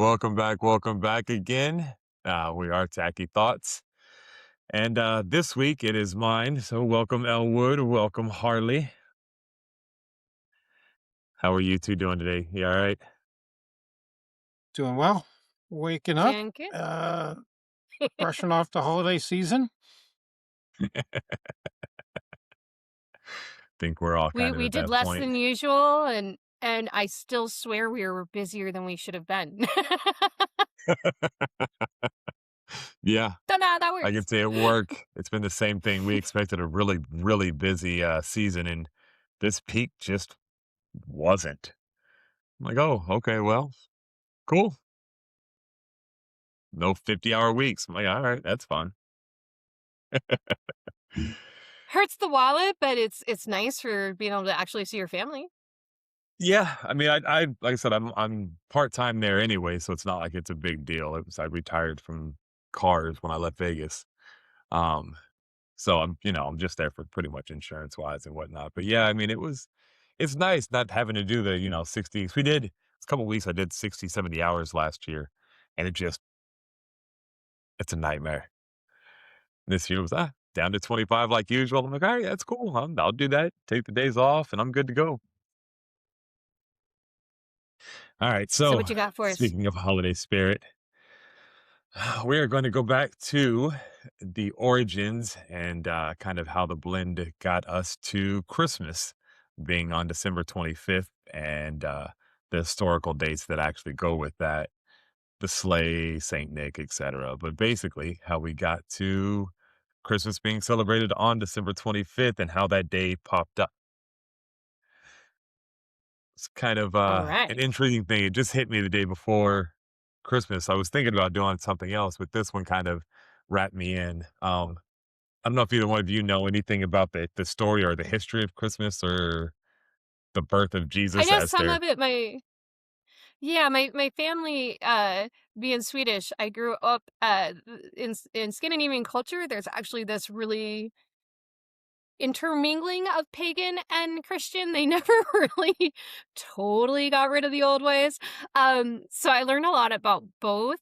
Welcome back again. We are Tacky Thoughts. And this week it is mine. So welcome Elwood, welcome Harley. How are you two doing today? You all right? Doing well. Waking up, Doing good. uh, brushing off the holiday season. Think we're all We kind of we at did that less point. than usual, and I still swear we were busier than we should have been. Yeah, Don't know how that I can works. say at work, it's been the same thing. We expected a really, really busy season, and this peak just wasn't. I'm like, oh, okay, well, cool. No 50-hour weeks. I'm like, all right, that's fun. Hurts the wallet, but it's nice for being able to actually see your family. Yeah, I mean, I like I said, I'm part time there anyway, so it's not like it's a big deal. It was I retired from cars when I left Vegas, um, so I'm just there for pretty much insurance wise and whatnot. But yeah, I mean, it's nice not having to do the 60. We did it's a couple weeks. I did 60, 70 hours last year, and it's a nightmare. This year was down to 25 like usual. I'm like, all right, that's cool. I'll do that. Take the days off, and I'm good to go. All right. So So what you got for us? speaking of holiday spirit. We are going to go back to the origins and kind of how the blend got us to Christmas being on December 25th and the historical dates that actually go with that, the sleigh, Saint Nick, etc. But basically, how we got to Christmas being celebrated on December 25th and how that day popped up. It's kind of All an right. intriguing thing. It just hit me the day before Christmas. I was thinking about doing something else, but this one kind of wrapped me in. I don't know if either one of you know anything about the story or the history of Christmas or the birth of I Jesus know as some their of it. My family, being Swedish, I grew up in Scandinavian culture. There's actually this really intermingling of pagan and Christian. They never really totally got rid of the old ways. So I learned a lot about both.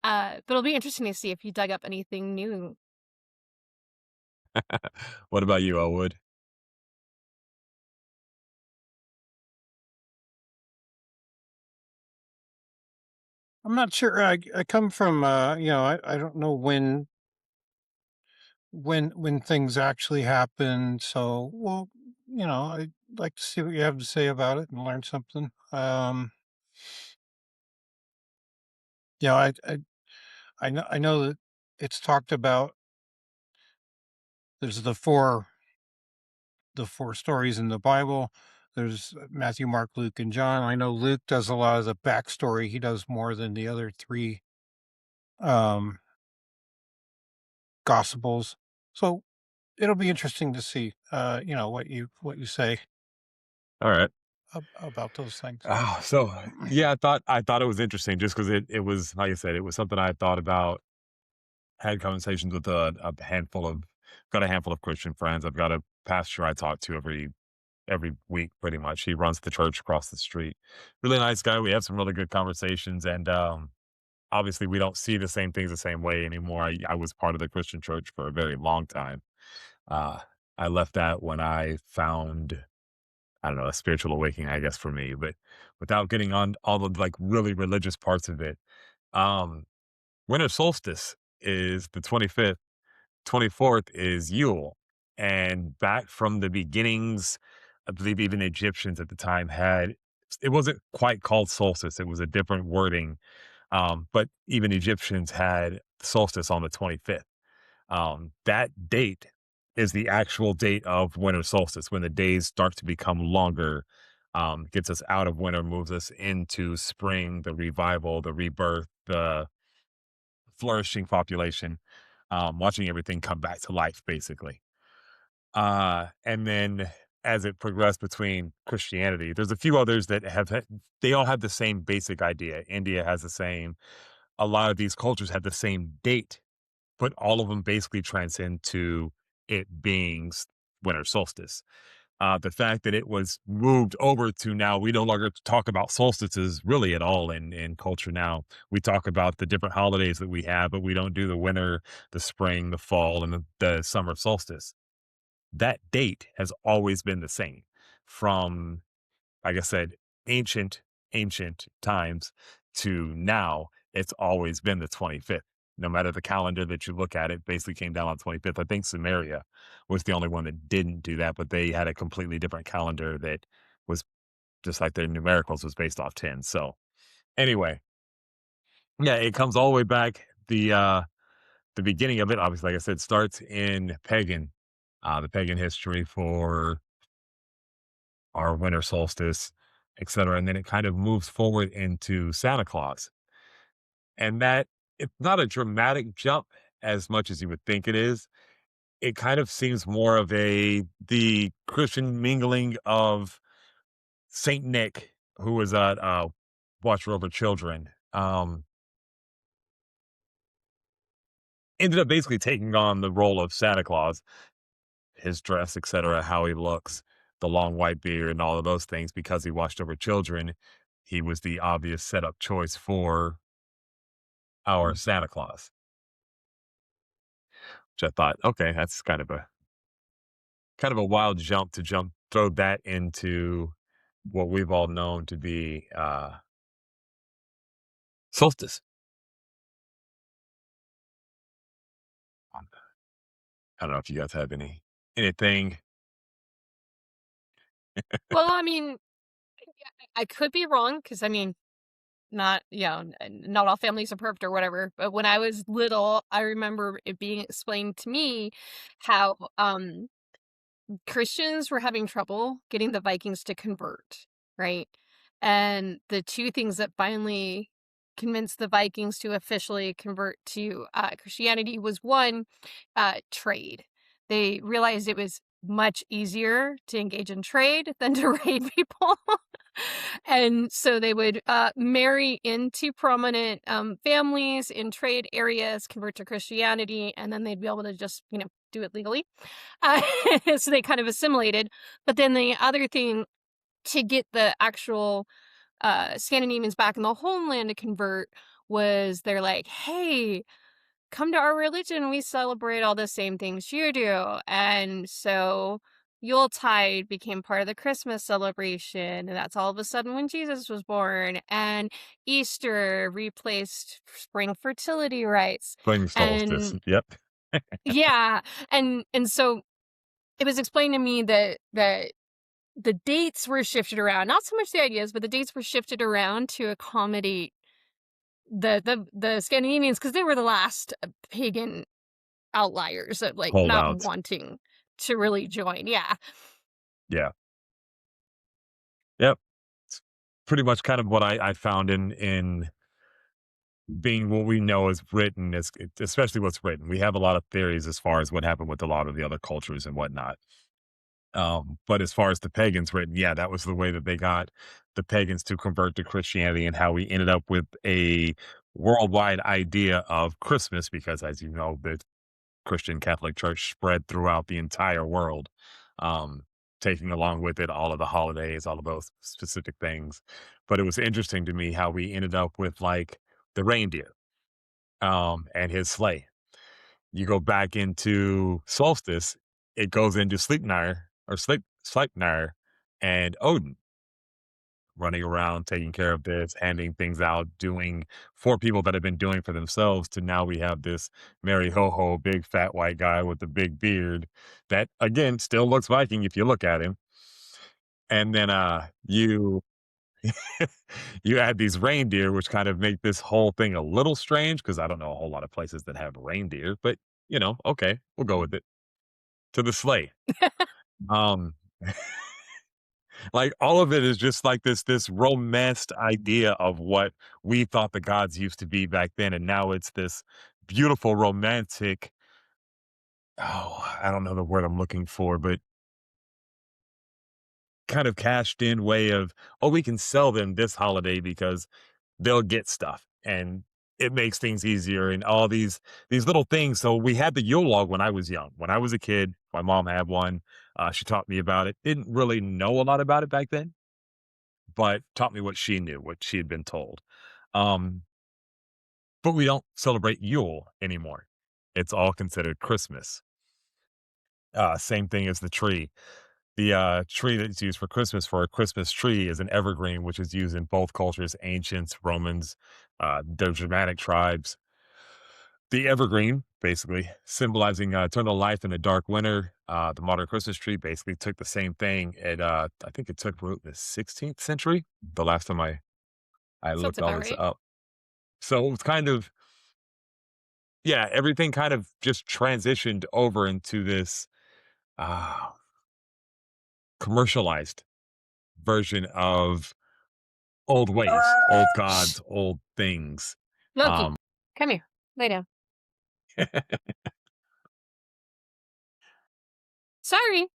But it'll be interesting to see if you dug up anything new. what about you, Elwood? I'm not sure. I come from, I don't know when things actually happen. So, well, I'd like to see what you have to say about it and learn something. You know, I know that it's talked about. There's the four stories in the Bible. There's Matthew, Mark, Luke, and John. I know Luke does a lot of the backstory. He does more than the other three um, gospels. So it'll be interesting to see, what you say All right. about those things. So yeah, I thought it was interesting just because it was like I said, it was something I had thought about, had conversations with a handful of got a handful of Christian friends. I've got a pastor I talk to every week pretty much. He runs the church across the street. Really nice guy. We have some really good conversations and obviously we don't see the same things the same way anymore. I was part of the Christian church for a very long time. Uh I left that when I found I don't know, a spiritual awakening, I guess for me, but without getting on all the like really religious parts of it. Um Winter solstice is the 25th, 24th is Yule. And back from the beginnings, I believe even Egyptians at the time had it wasn't quite called solstice, it was a different wording. But even Egyptians had solstice on the 25th. That date is the actual date of winter solstice when the days start to become longer, gets us out of winter, moves us into spring, the revival, the rebirth, the flourishing population, watching everything come back to life, basically. And then as it progressed between Christianity, there's a few others that they all have the same basic idea. India has the same. A lot of these cultures have the same date, but all of them basically transcend to it being winter solstice. The fact that it was moved over to now, we no longer talk about solstices really at all in culture now. We talk about the different holidays that we have, but we don't do the winter, the spring, the fall, and the summer solstice. That date has always been the same from, like I said, ancient, ancient times to now. It's always been the 25th. No matter the calendar that you look at, it basically came down on 25th. I think Samaria was the only one that didn't do that, but they had a completely different calendar that was just like their numericals was based off 10. So anyway, yeah, it comes all the way back. The beginning of it, obviously, like I said, starts in the pagan history for our winter solstice, etc. And then it kind of moves forward into Santa Claus. And that it's not a dramatic jump as much as you would think it is. It kind of seems more of the Christian mingling of Saint Nick, who was a watcher over children, ended up basically taking on the role of Santa Claus, his dress, etc., how he looks, the long white beard, and all of those things. Because he watched over children, he was the obvious setup choice for our Santa Claus, which I thought, okay, that's kind of a wild jump, throw that into what we've all known to be solstice. I don't know if you guys have anything. Well, I mean, I could be wrong because I mean, not not all families are perfect or whatever. But when I was little, I remember it being explained to me how Christians were having trouble getting the Vikings to convert, right? And the two things that finally convinced the Vikings to officially convert to Christianity was one, trade. They realized it was much easier to engage in trade than to raid people. And so they would marry into prominent families in trade areas, convert to Christianity, and then they'd be able to just, do it legally. Uh, so they kind of assimilated. But then the other thing to get the actual Scandinavians back in the homeland to convert was they're like, hey, come to our religion. We celebrate all the same things you do. And so Yuletide became part of the Christmas celebration. And that's all of a sudden when Jesus was born. And Easter replaced spring fertility rites. Spring solstice. And Yep. yeah. And so it was explained to me that the dates were shifted around, not so much the ideas, but the dates were shifted around to accommodate the Scandinavians because they were the last pagan outliers of like not Holdouts. wanting to really join. Yeah. Yeah. Yep. It's pretty much kind of what I found in being what we know is written, especially what's written. We have a lot of theories as far as what happened with a lot of the other cultures and whatnot. But as far as the pagans written, yeah, that was the way that they got the pagans to convert to Christianity, and how we ended up with a worldwide idea of Christmas, because as you know, the Christian Catholic Church spread throughout the entire world, um, taking along with it all of the holidays, all of those specific things. But it was interesting to me how we ended up with like the reindeer, and his sleigh. You go back into solstice, it goes into Sleipnir and Odin running around, taking care of this, handing things out, doing for people that have been doing for themselves, to now we have this merry ho ho, big fat white guy with the big beard that again still looks Viking if you look at him. And then you you add these reindeer, which kind of make this whole thing a little strange because I don't know a whole lot of places that have reindeer, but okay, we'll go with it. To the sleigh. Um, like all of it is just like this romanced idea of what we thought the gods used to be back then, and now it's this beautiful romantic. Oh, I don't know the word I'm looking for, but kind of cashed in way of, oh, we can sell them this holiday because they'll get stuff and it makes things easier and all these little things. So we had the Yule log when I was young. When I was a kid, my mom had one. She taught me about it. Didn't really know a lot about it back then, but taught me what she knew, what she had been told. Um, but we don't celebrate Yule anymore. It's all considered Christmas. Same thing as the tree. The tree that's used for Christmas for a Christmas tree is an evergreen, which is used in both cultures, ancients, Romans, the Germanic tribes. The evergreen, basically symbolizing eternal life in a dark winter. The modern Christmas tree basically took the same thing. I think it took root in the 16th century. The last time I Sounds looked all about this right. up, so it was kind of, yeah, everything kind of just transitioned over into this uh, commercialized version of old ways, old gods, old things. Loki, Um, come here. Lay down. Sorry.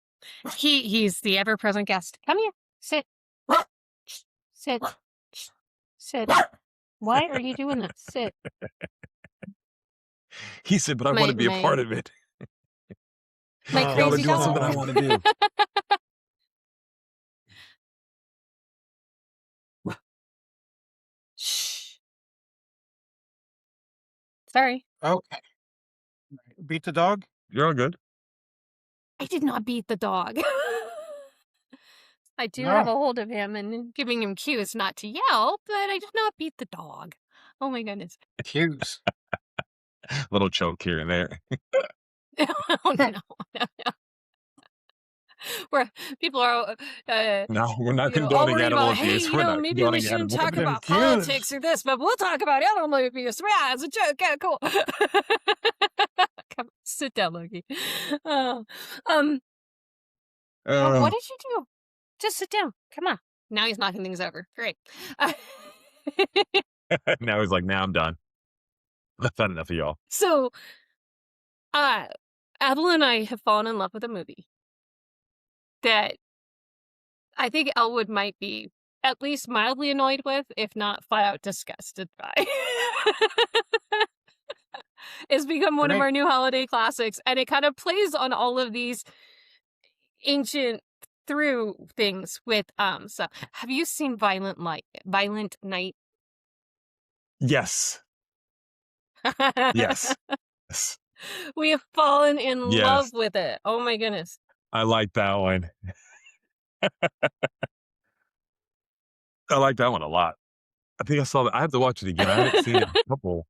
He's the ever present guest. Come here. Sit. Shh. Sit. Shh. Sit. Why are you doing that? Sit. he said, "But I want to be a part My of it. my Oh, Y'all are crazy that's doing dog. something I fine. want to do." Shh. Sorry. Okay. Beat the dog? You're all good. I did not beat the dog. I do have No. a hold of him and giving him cues not to yell, but I did not beat the dog. Oh my goodness. Cues. Little choke here and there. Oh no, no, no. Where people are, No, we're not all condoning worried animal about, hey, abuse. We're not maybe we condoning shouldn't animal talk Them about abuse. politics cues. or this, but we'll talk about animal abuse. Yeah, it's a joke. Yeah, cool. Come, sit down, Loki. Oh, um, what Uh, did you do? Just sit down. Come on. Now he's knocking things over. Great. now he's like, "Now I'm done. That's not enough of y'all." So, uh, Adel and I have fallen in love with a movie that I think Elwood might be at least mildly annoyed with, if not flat out disgusted by. It's become one of Great. our new holiday classics, and it kind of plays on all of these ancient through things with so have you seen Violent Night? Yes. Yes. Yes. We have fallen in love Yes. with it. Oh my goodness. I like that one. I like that one a lot. I think I saw that. I have to watch it again. I haven't seen it in a couple.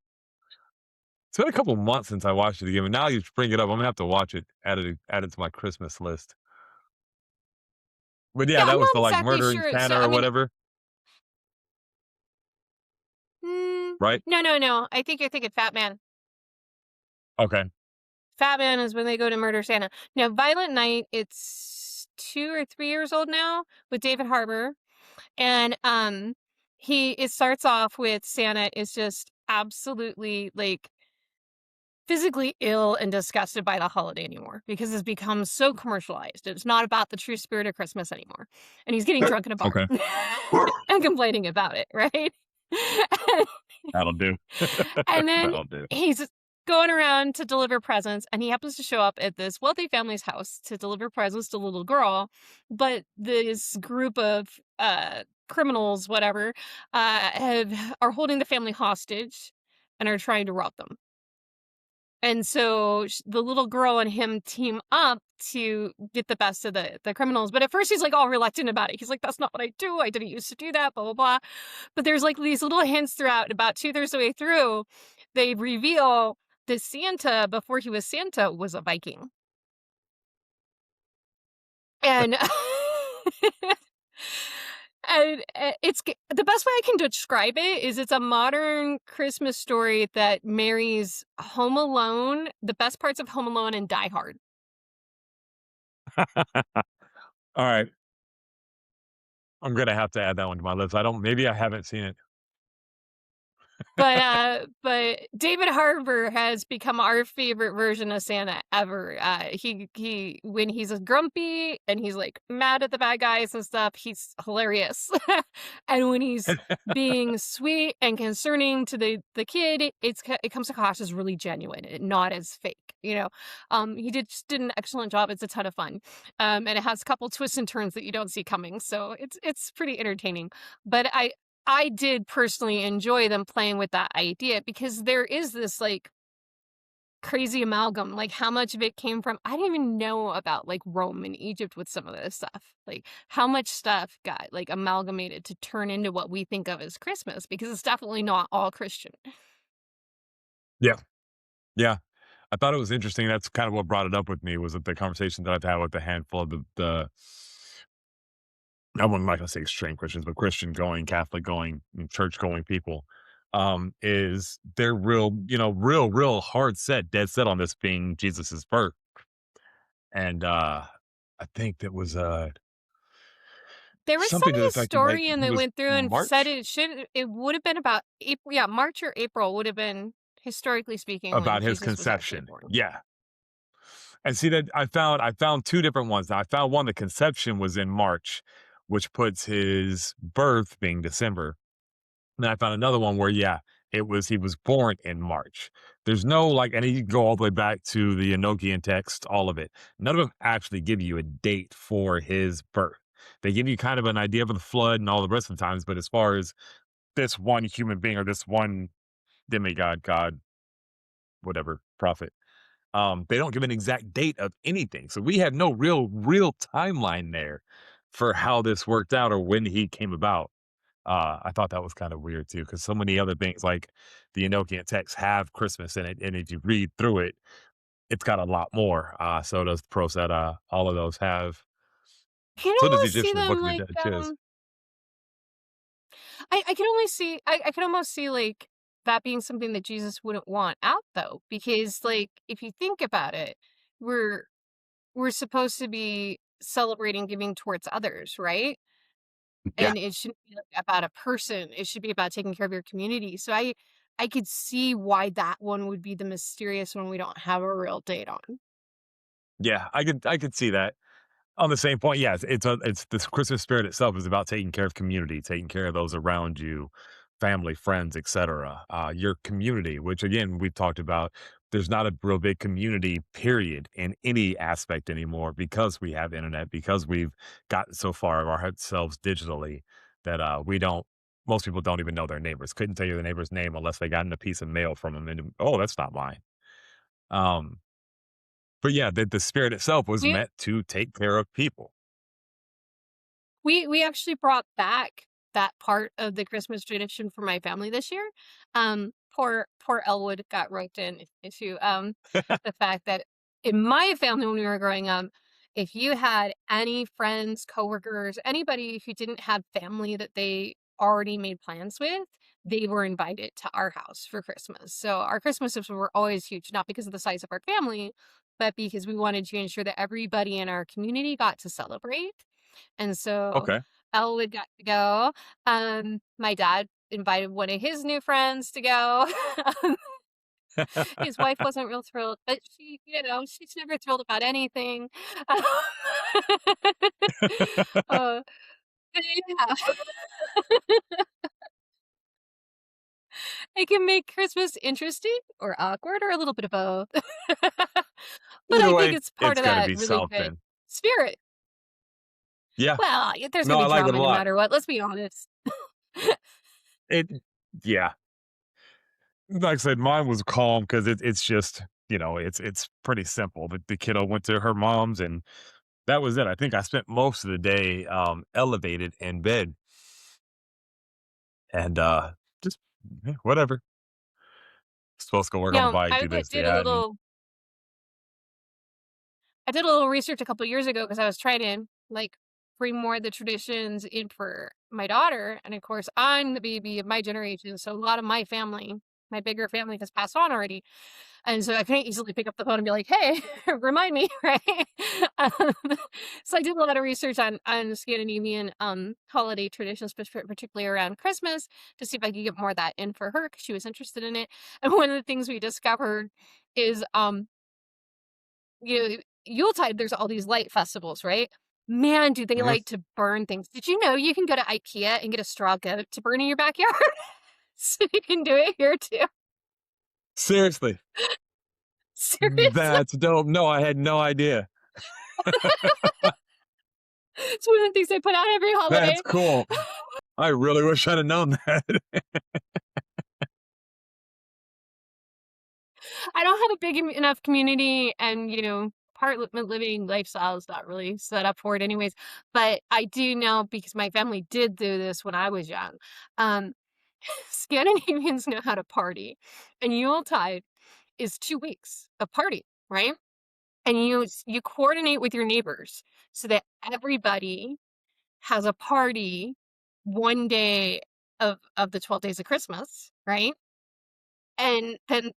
It's been a couple months since I watched it again, but now you bring it up. I'm gonna have to watch it. Add it to my Christmas list. But yeah, Yeah, I'm that was not the like exactly murdering sure. So Santa I or mean, whatever, right? no. I think you're thinking Fat Man. Okay. Fat Man is when they go to murder Santa. Now, Violent Night, it's 2 or 3 years old now with David Harbour. And it starts off with Santa is just absolutely like physically ill and disgusted by the holiday anymore because it's become so commercialized. It's not about the true spirit of Christmas anymore. And he's getting drunk in a bar Okay. and complaining about it, right? That'll do. And then That'll do. he's going around to deliver presents, and he happens to show up at this wealthy family's house to deliver presents to a little girl. But this group of criminals, whatever, are holding the family hostage and are trying to rob them. And so the little girl and him team up to get the best of the criminals. But at first he's like all reluctant about it. He's like, that's not what I do. I didn't used to do that, blah, blah, blah. But there's like these little hints throughout. About 2/3 of the way through, they reveal that Santa, before he was Santa, was a Viking. And the best way I can describe it is it's a modern Christmas story that marries Home Alone, the best parts of Home Alone and Die Hard. All right. I'm gonna have to add that one to my list. I don't. Maybe I haven't seen it. But David Harbour has become our favorite version of Santa ever. He when he's grumpy and he's like mad at the bad guys and stuff, he's hilarious. And when he's being sweet and concerning to the kid, it comes across as really genuine and not as fake. He just did an excellent job. It's a ton of fun, and it has a couple twists and turns that you don't see coming. So it's pretty entertaining. But I did personally enjoy them playing with that idea because there is this like crazy amalgam. Like how much of it came from I didn't even know about like Rome and Egypt with some of this stuff. Like how much stuff got like amalgamated to turn into what we think of as Christmas because it's definitely not all Christian. Yeah. Yeah. I thought it was interesting. That's kind of what brought it up with me was that the conversation that I've had with a handful of the I wouldn't like to say extreme Christians, but Christian going, Catholic going, church going people, is they're real, real hard set, dead set on this being Jesus's birth. And I think that was There was some something to the fact that like historian he that was went through and said March it would have been about April, yeah, March or April would have been historically speaking when about his Jesus was actually conception. born. Yeah. And see that I found two different ones. Now I found one the conception was in March, which puts his birth being December. And then I found another one where, yeah, he was born in March. There's no like, and you can go all the way back to the Enochian text, all of it. None of them actually give you a date for his birth. They give you kind of an idea of the flood and all the rest of the times, but as far as this one human being or this one demigod, god, whatever, prophet, they don't give an exact date of anything. So we have no real timeline there for how this worked out or when he came about. I thought that was kind of weird too, because so many other things like the Enochian texts have Christmas in it, and if you read through it, it's got a lot more. So does the Prosetta. All of those have. I can So does the almost see Egyptian, the Book them of the like Dead Chiz. I can only see I can almost see like that being something that Jesus wouldn't want out though, because like if you think about it, we're we're supposed to be celebrating giving towards others, right? Yeah, And it shouldn't be like about a person. It should be about taking care of your community. So I could see why that one would be the mysterious one we don't have a real date on. yeah, I could see that. On the same point, yes, it's this Christmas spirit itself is about taking care of community, taking care of those around you, family, friends, etc. Your community, which again we've talked about, there's not a real big community period in any aspect anymore because we have internet, because we've gotten so far of ourselves digitally that we don't. Most people don't even know their neighbors. Couldn't tell you the neighbor's name unless they got in a piece of mail from them, and oh, that's not mine. Um, but yeah, the spirit itself was We meant to take care of people. we actually brought back that part of the Christmas tradition for my family this year. Poor Elwood got roped in into the fact that in my family when we were growing up, if you had any friends, coworkers, anybody who didn't have family that they already made plans with, they were invited to our house for Christmas. So our Christmases were always huge, not because of the size of our family, but because we wanted to ensure that everybody in our community got to celebrate. And so Okay. Elwood got to go. My dad invited one of his new friends to go. His wife wasn't real thrilled, but she's never thrilled about anything. Uh, but yeah. It can make Christmas interesting or awkward or a little bit of both. But Either I think way, it's part it's of gonna that be really good something. spirit. Yeah. Well, there's No, gonna I be like it a drama no lot. matter what, let's be honest. It yeah. Like I said, mine was calm because it's just, it's pretty simple. The kiddo went to her mom's and that was it. I think I spent most of the day elevated in bed and just whatever. Supposed to go work on the bike, do this, do Did a that, and I did a little research a couple years ago because I was trying to like bring more of the traditions in for my daughter, and of course I'm the baby of my generation, so a lot of my family. my bigger family has passed on already. And so I couldn't easily pick up the phone and be like, "Hey, remind me," right? Um, so I did a lot of research on Scandinavian holiday traditions, particularly around Christmas, to see if I could get more of that in for her because she was interested in it. And one of the things we discovered is you know, Yuletide, there's all these light festivals, right? Man, do they Mhm. like to burn things. Did you know you can go to IKEA and get a straw goat to burn in your backyard? So you can do it here too. Seriously, Seriously. that's dope. No, I had no idea. It's one of the things they put out every That's holiday. cool. I really wish I'd have known that. I don't have a big enough community, and apartment living lifestyle is not really set up for it anyways. But I do know, because my family did do this when I was young. Um, Scandinavians know how to party, and Yuletide is 2 weeks of party, right? And you coordinate with your neighbors so that everybody has a party one day of the 12 days of Christmas, right? And then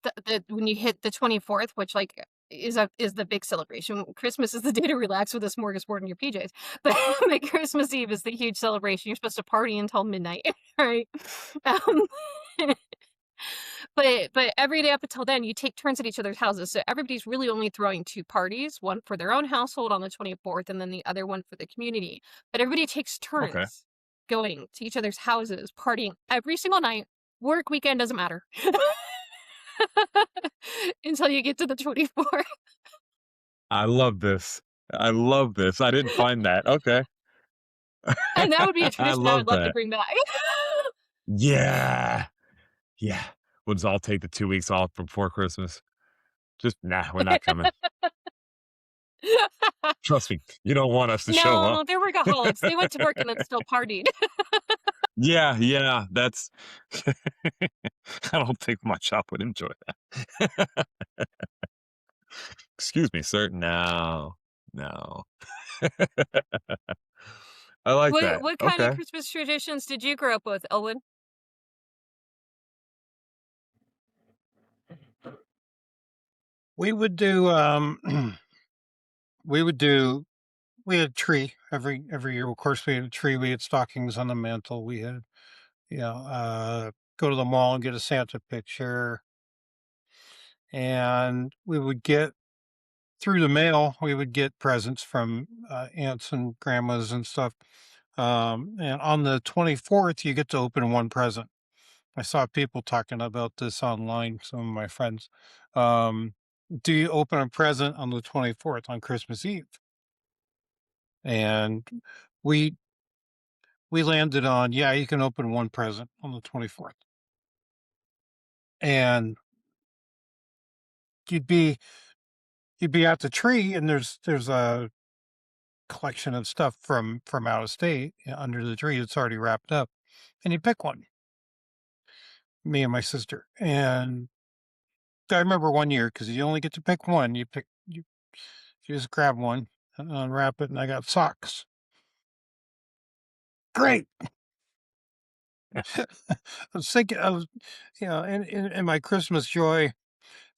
when you hit the 24th, which, like, is the big celebration. Christmas is the day to relax with a smorgasbord in your PJs. But like, Christmas Eve is the huge celebration. You're supposed to party until midnight, right? Um, but every day up until then, you take turns at each other's houses. So everybody's really only throwing 2 parties, one for their own household on the 24th, and then the other one for the community. But everybody takes Okay. turns going to each other's houses, partying every single night. Work weekend doesn't matter. Until you get to the 24th. I love this. I love this. I didn't find that. Okay. And that would be a I tradition I would love love to that. bring back. Yeah. Yeah. We'll just all take the 2 weeks off before Christmas. Just, nah, we're not coming. Trust me, you don't want us to show up. No, they're workaholics. They went to work and then still partied. Yeah, yeah, that's I don't think my shop would enjoy that. "Excuse me, sir." "No, no." I like that. What kind of Okay. Christmas traditions did you grow up with, Elwood? We would do we would do we had a tree every year. Of course, we had a tree. We had stockings on the mantle. We had, go to the mall and get a Santa picture, and we would get through the mail. We would get presents from aunts and grandmas and stuff. And on the 24th, you get to open one present. I saw people talking about this online. Some of my friends. Um, do you open a present on the 24th on Christmas Eve? And we we landed on, yeah, you can open one present on the 24th. And you'd be you'd be at the tree, and there's a collection of stuff from out of state, under the tree. It's already wrapped up, and you pick one. Me and my sister. And I remember one year, because you only get to pick one. You just grab one and unwrap it, and I got socks. Great. I was thinking, in my Christmas joy,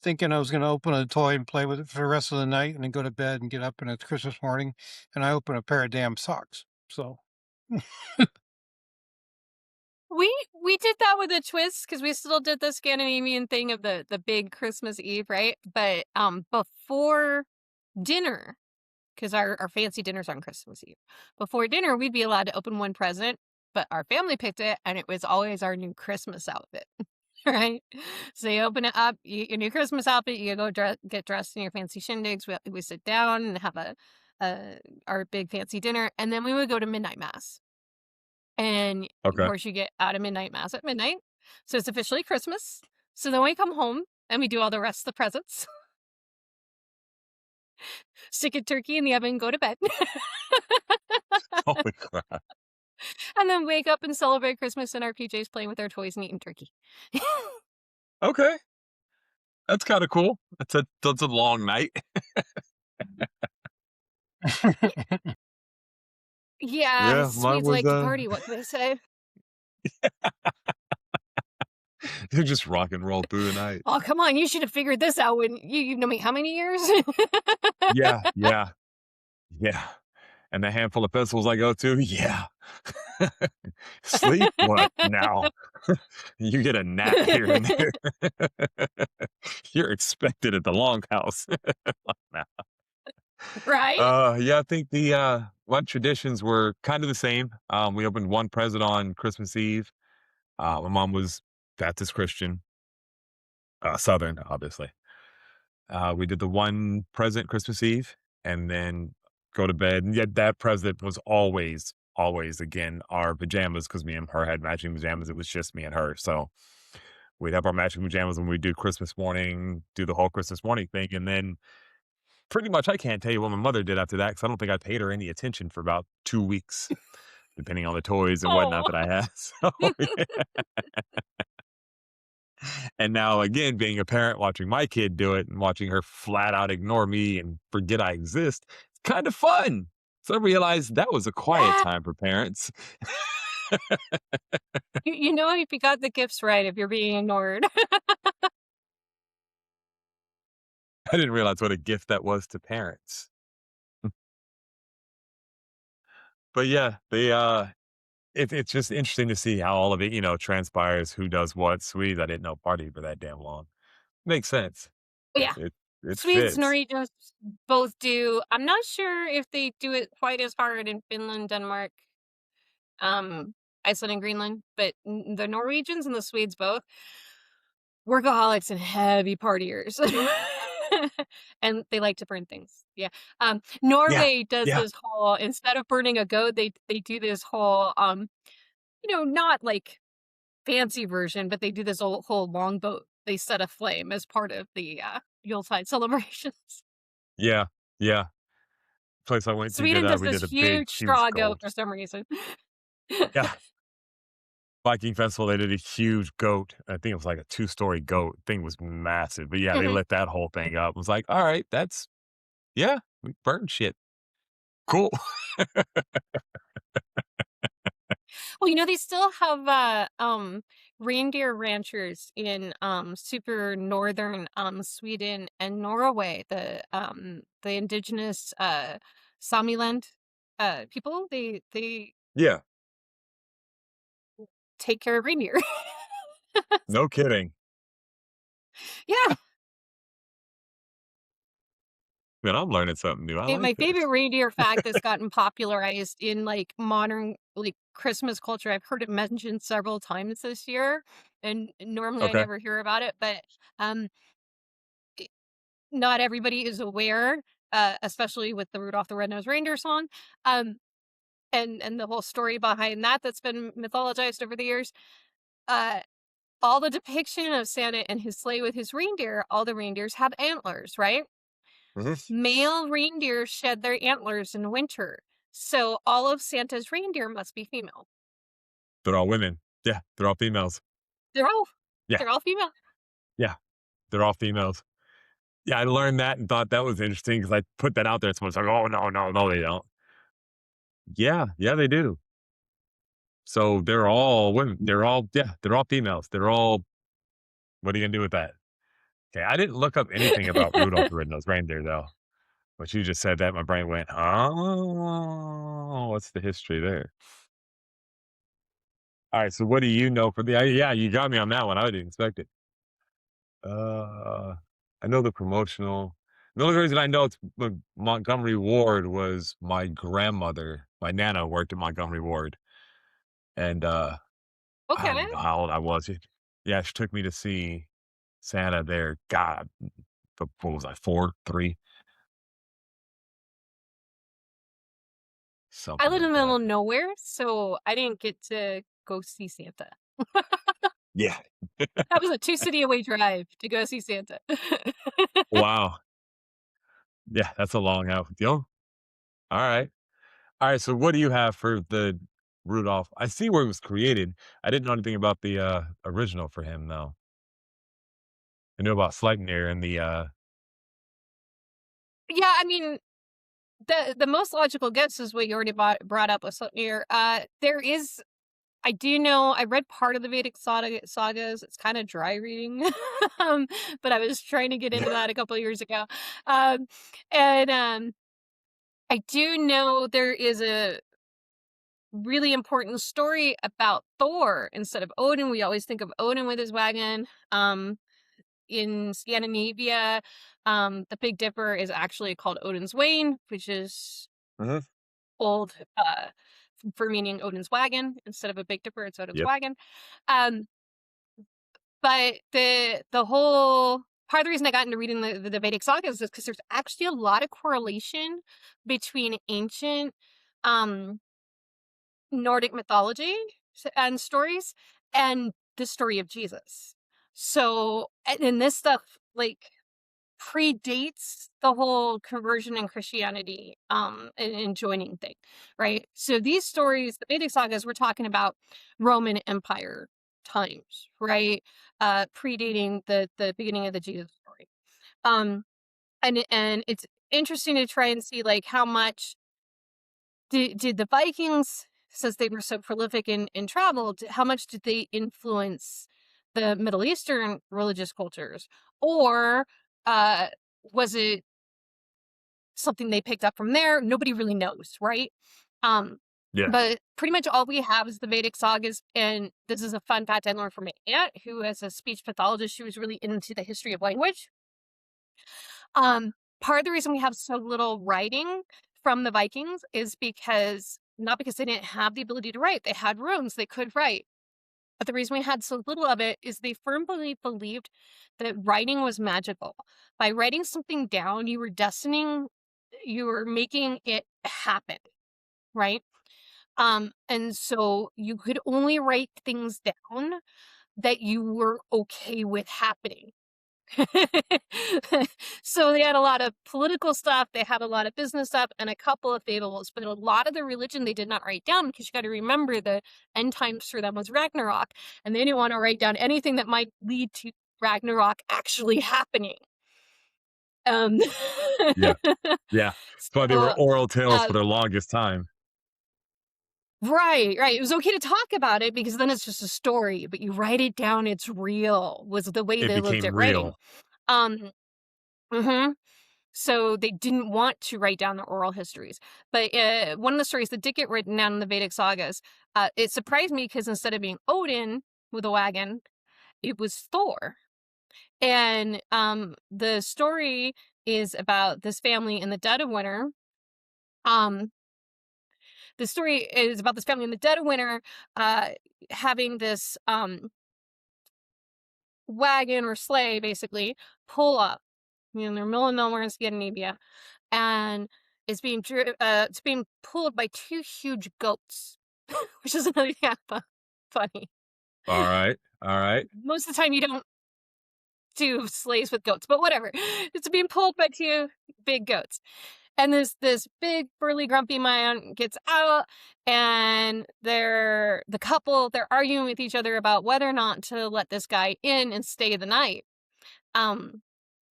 thinking I was going to open a toy and play with it for the rest of the night, and then go to bed and get up, and it's Christmas morning, and I open a pair of damn socks. So We did that with a twist, because we still did the Scandinavian thing of the big Christmas Eve, right? But before dinner, because our fancy dinner's on Christmas Eve. Before dinner, we'd be allowed to open one present, but our family picked it, and it was always our new Christmas outfit, right? So you open it up, your new Christmas outfit, you go get dressed in your fancy shindigs. We sit down and have our big fancy dinner, and then we would go to midnight mass. And of Okay. course, you get out of midnight mass at midnight, so it's officially Christmas. So then we come home and we do all the rest of the presents, stick a turkey in the oven, go to bed. Holy crap. And then wake up and celebrate Christmas in our PJs, playing with our toys and eating turkey. Okay, that's kinda cool. That's a long night. Yeah, Yeah, mine Swedes was, like to party, what can I say? You just rock and roll through the night. Oh, come on, you should have figured this out when you know me how many years? Yeah, yeah, yeah. And the handful of festivals I go to, yeah. Sleep? What now? You get a nap here and there. You're expected at the longhouse. Nah. Right? Yeah, I think the one traditions were kind of the same. We opened one present on Christmas Eve. My mom was Baptist Christian, Southern, obviously. We did the one present Christmas Eve and then go to bed. And yet that present was always, always again our pajamas because me and her had matching pajamas. It was just me and her. So we'd have our matching pajamas when we do Christmas morning, do the whole Christmas morning thing. And then pretty much I can't tell you what my mother did after that because I don't think I paid her any attention for about 2 weeks, depending on the toys and whatnot Oh. that I had. So, and now again, being a parent, watching my kid do it and watching her flat out ignore me and forget I exist, it's kind of fun. So I realized that was a quiet Yeah. time for parents. You know if you got the gifts right if you're being ignored. I didn't realize what a gift that was to parents. But yeah, it's just interesting to see how all of it, transpires, who does what. Sweet, I didn't know party for that damn long. Makes sense. But yeah, It Swedes, fits. Norwegians both do. I'm not sure if they do it quite as hard in Finland, Denmark, um, Iceland, and Greenland, but the Norwegians and the Swedes both workaholics and heavy partiers. And they like to burn things. Yeah. Yeah, Norway does yeah, this whole instead of burning a goat, they do this whole not like fancy version, but they do this whole longboat. They set aflame as part of the Yuletide celebrations. yeah, yeah. Place I went to Sweden does we this did a big, huge huge straw goat goat. for some reason. Yeah, Viking Festival, they did a huge goat. I think it was like a two-story goat. Thing was massive, but yeah, they Mhm. lit that whole thing up. I was like, all right, yeah, we burn shit. Cool. Well, they still have reindeer ranchers in super northern Sweden and Norway. The indigenous Samiland people, they Yeah, take care of reindeer. no kidding. Yeah. Man, I'm learning something new. I like My favorite this. reindeer fact that's gotten popularized in like modern like Christmas culture. I've heard it mentioned several times this year, and normally I Okay. never hear about it, but um i- not everybody is aware, especially with the Rudolph the Red-Nosed Reindeer song. Um and the whole story behind that that's been mythologized over the years. Uh all the depiction of Santa and his sleigh with his reindeer, all the reindeers have antlers, right? Mhm. Male reindeer shed their antlers in winter, so all of Santa's reindeer must be female. They're all women. Yeah, they're all females. They're all Yeah, they're all female. yeah, they're all females. Yeah, I learned that and thought that was interesting because I put that out there. Someone's like, "Oh, no, no, no, they don't." Yeah, yeah, they do. So they're all women. They're all females. They're all what are you gonna do with that? Okay, I didn't look up anything about Rudolph the Red-Nosed Reindeer, though. But you just said that, my brain went, "Oh, what's the history there?" Alright, so what do you know for the yeah, you got me on that one, I didn't expect it. Uh, I know the only reason I know it's Montgomery Ward was my grandmother, my nana worked at Montgomery Ward, and, I don't Okay. even know how old I was. Yeah, she took me to see Santa there. God, what was I, 4, 3? I Something live in like the middle that. of nowhere, so I didn't get to go see Santa. Yeah. That was a 2 city away drive to go see Santa. Wow. Yeah, that's a long out. Yo, alright. Alright, so what do you have for the Rudolph? I see where it was created. I didn't know anything about the, original for him, though. I knew about Sleipnir and Yeah, I mean, the most logical guess is what you already brought up with Slipnir. There is I do know I read part of the Vedic sagas. It's kind of dry reading, um, but I was trying to get into that a couple of years ago. Um, and I do know there is a really important story about Thor instead of Odin. We always think of Odin with his wagon. In Scandinavia, the Big Dipper is actually called Odin's Wain, which is Uh-huh. old for meaning Odin's wagon. Instead of a Big Dipper, it's Odin's Yep. wagon. Um, but the whole part of the reason I got into reading the Vedic sagas is because there's actually a lot of correlation between ancient um Nordic mythology and stories and the story of Jesus. So, and this stuff like predates the whole conversion in Christianity and joining thing, right? So these stories, the Vedic sagas, we're talking about Roman Empire times, right? Predating the beginning of the Jesus story. And it's interesting to try and see like how much did the Vikings, since they were so prolific in travel, how much did they influence the Middle Eastern religious cultures? Or uh, was it something they picked up from there? Nobody really knows, right? Um, Yeah. but pretty much all we have is the Vedic sagas, and this is a fun fact I learned from my aunt, who is a speech pathologist. She was really into the history of language. Um, Part of the reason we have so little writing from the Vikings is because not because they didn't have the ability to write, they had runes, they could write. But the reason we had so little of it is they firmly believed that writing was magical. By writing something down, you were making it happen, right? And so you could only write things down that you were okay with happening. So they had a lot of political stuff, they had a lot of business stuff, and a couple of fables, but a lot of the religion they did not write down because you got to remember the end times for them was Ragnarok, and they didn't want to write down anything that might lead to Ragnarok actually happening. Um, Yeah. Yeah. That's why they were so, oral tales for um, the longest time. right, right. It was okay to talk about it because then it's just a story, but you write it down, it's real, was the way It they looked became at writing. real. Um, mhm. So they didn't want to write down the oral histories. But one of the stories that did get written down in the Vedic sagas, it surprised me because instead of being Odin with a wagon, it was Thor. And the story is about this family in the dead of winter. Um, the story is about this family in the dead of winter uh, having this wagon or sleigh, basically, pull up. You know, they're middle of nowhere in Scandinavia, and it's being pulled by two huge goats, which is another thing I found funny. All right. All right. Most of the time, you don't do sleighs with goats, but whatever. It's being pulled by two big goats, and this big burly grumpy man gets out, and the couple they're arguing with each other about whether or not to let this guy in and stay the night. Um,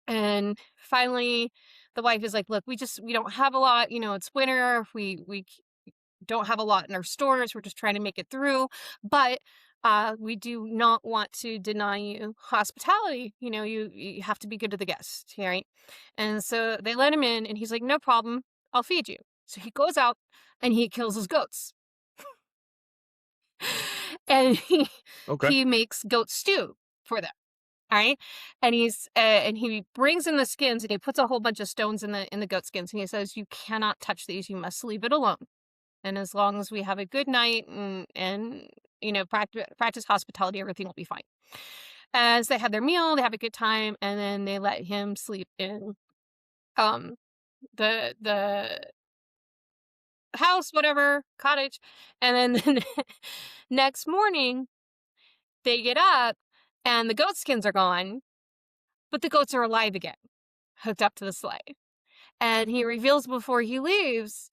And finally, the wife is like, "Look, we don't have a lot. You know, it's winter. We don't have a lot in our stores. We're just trying to make it through, but we do not want to deny you hospitality. You know, you have to be good to the guests, right?" And so they let him in, and he's like, "No problem. I'll feed you." So he goes out and he kills his goats, and Okay. he makes goat stew for them. All right. And he brings in the skins and he puts a whole bunch of stones in the goat skins and he says, "You cannot touch these. You must leave it alone. And as long as we have a good night and you know, practice hospitality, everything will be fine." As they have their meal, they have a good time, and then they let him sleep in um the house, whatever, cottage. And then the next morning they get up and the goat skins are gone, but the goats are alive again, hooked up to the sleigh. And he reveals before he leaves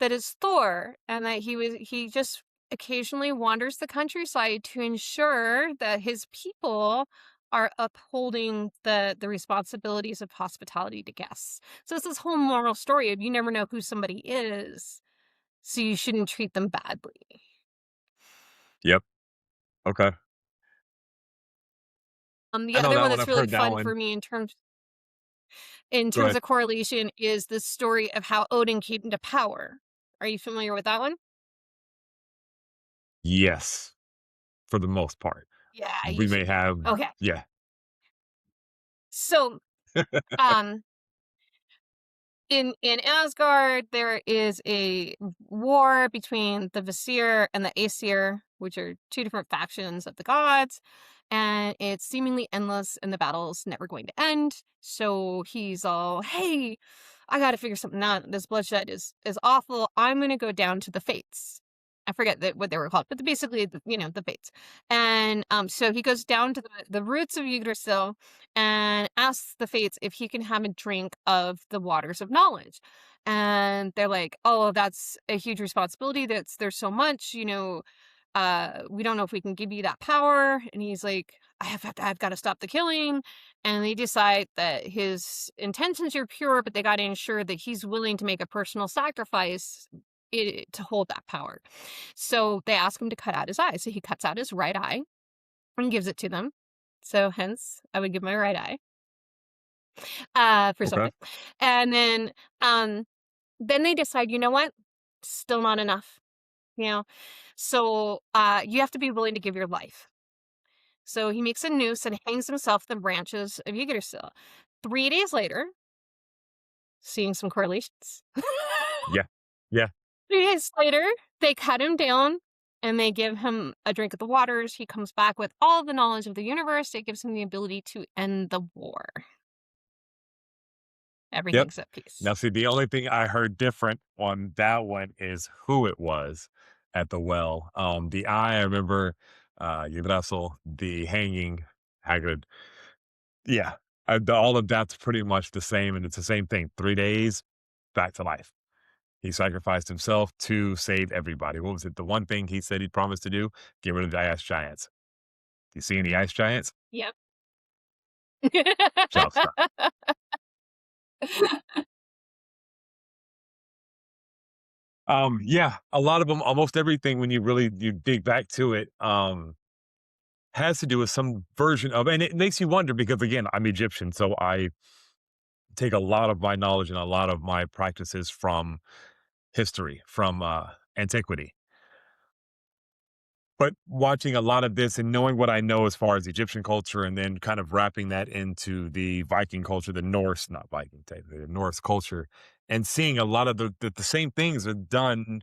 that it's Thor and that he just occasionally wanders the countryside to ensure that his people are upholding the responsibilities of hospitality to guests. So it's this whole moral story of you never know who somebody is, so you shouldn't treat them badly. Yep. Okay. The I know other that one one. that's I've really heard that fun for one. me in Go terms ahead. of correlation is the story of how Odin came into power. Are you familiar with that one? Yes, for the most part. Yeah, We you may should be. have, Okay. yeah. So, um, in Asgard, there is a war between the Visir and the Aesir, which are two different factions of the gods, and it's seemingly endless, and the battle's never going to end. So he's all, "Hey, I got to figure something out. This bloodshed is awful. I'm gonna go down to the Fates." I forget what they were called, but basically, the Fates. And so he goes down to the roots of Yggdrasil and asks the Fates if he can have a drink of the waters of knowledge. And they're like, "Oh, that's a huge responsibility. There's so much, we don't know if we can give you that power." And he's like, I've got to stop the killing. And they decide that his intentions are pure, but they got to ensure that he's willing to make a personal sacrifice to hold that power. So they ask him to cut out his eye. So he cuts out his right eye and gives it to them. So hence, I would give my right eye for Okay. something. And then they decide, you know what? Still not enough, you know? So you have to be willing to give your life. So he makes a noose and hangs himself in the branches of Yggdrasil. 3 days later, seeing some correlations. Yeah. Yeah. 3 days later, they cut him down and they give him a drink of the waters. He comes back with all the knowledge of the universe. It gives him the ability to end the war. Yep. Everything's at Now, peace. see, the only thing I heard different on that one is who it was at the well. The eye, I remember, Yggdrasil, the hanging, Hagrid. Yeah, all of that's pretty much the same, and it's the same thing. 3 days, back to life. He sacrificed himself to save everybody. What was it? The one thing he said he promised to do: get rid of the ice giants. You see any ice giants? Yep. Ciao, stuff. Yeah, a lot of them, almost everything, when you dig back to it, has to do with some version of, and it makes you wonder because again, I'm Egyptian, so I take a lot of my knowledge and a lot of my practices from history, from antiquity. But watching a lot of this and knowing what I know as far as Egyptian culture, and then kind of wrapping that into the Viking culture, the Norse, not Viking, technically, the Norse culture, and seeing a lot of the same things are done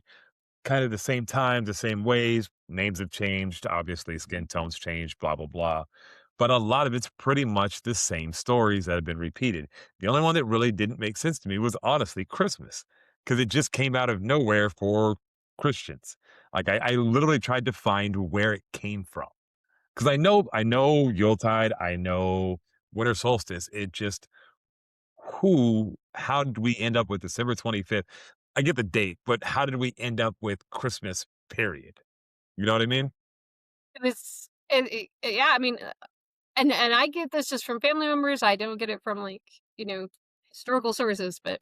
kind of the same time, the same ways. Names have changed, obviously, skin tones changed, blah, blah, blah. But a lot of it's pretty much the same stories that have been repeated. The only one that really didn't make sense to me was honestly Christmas, because it just came out of nowhere for Christians. Like I literally tried to find where it came from. Because I know Yuletide, I know winter solstice. It just how did we end up with December 25th? I get the date, but how did we end up with Christmas, period? You know what I mean? Yeah, I mean, and I get this just from family members. I don't get it from like, you know, historical sources, but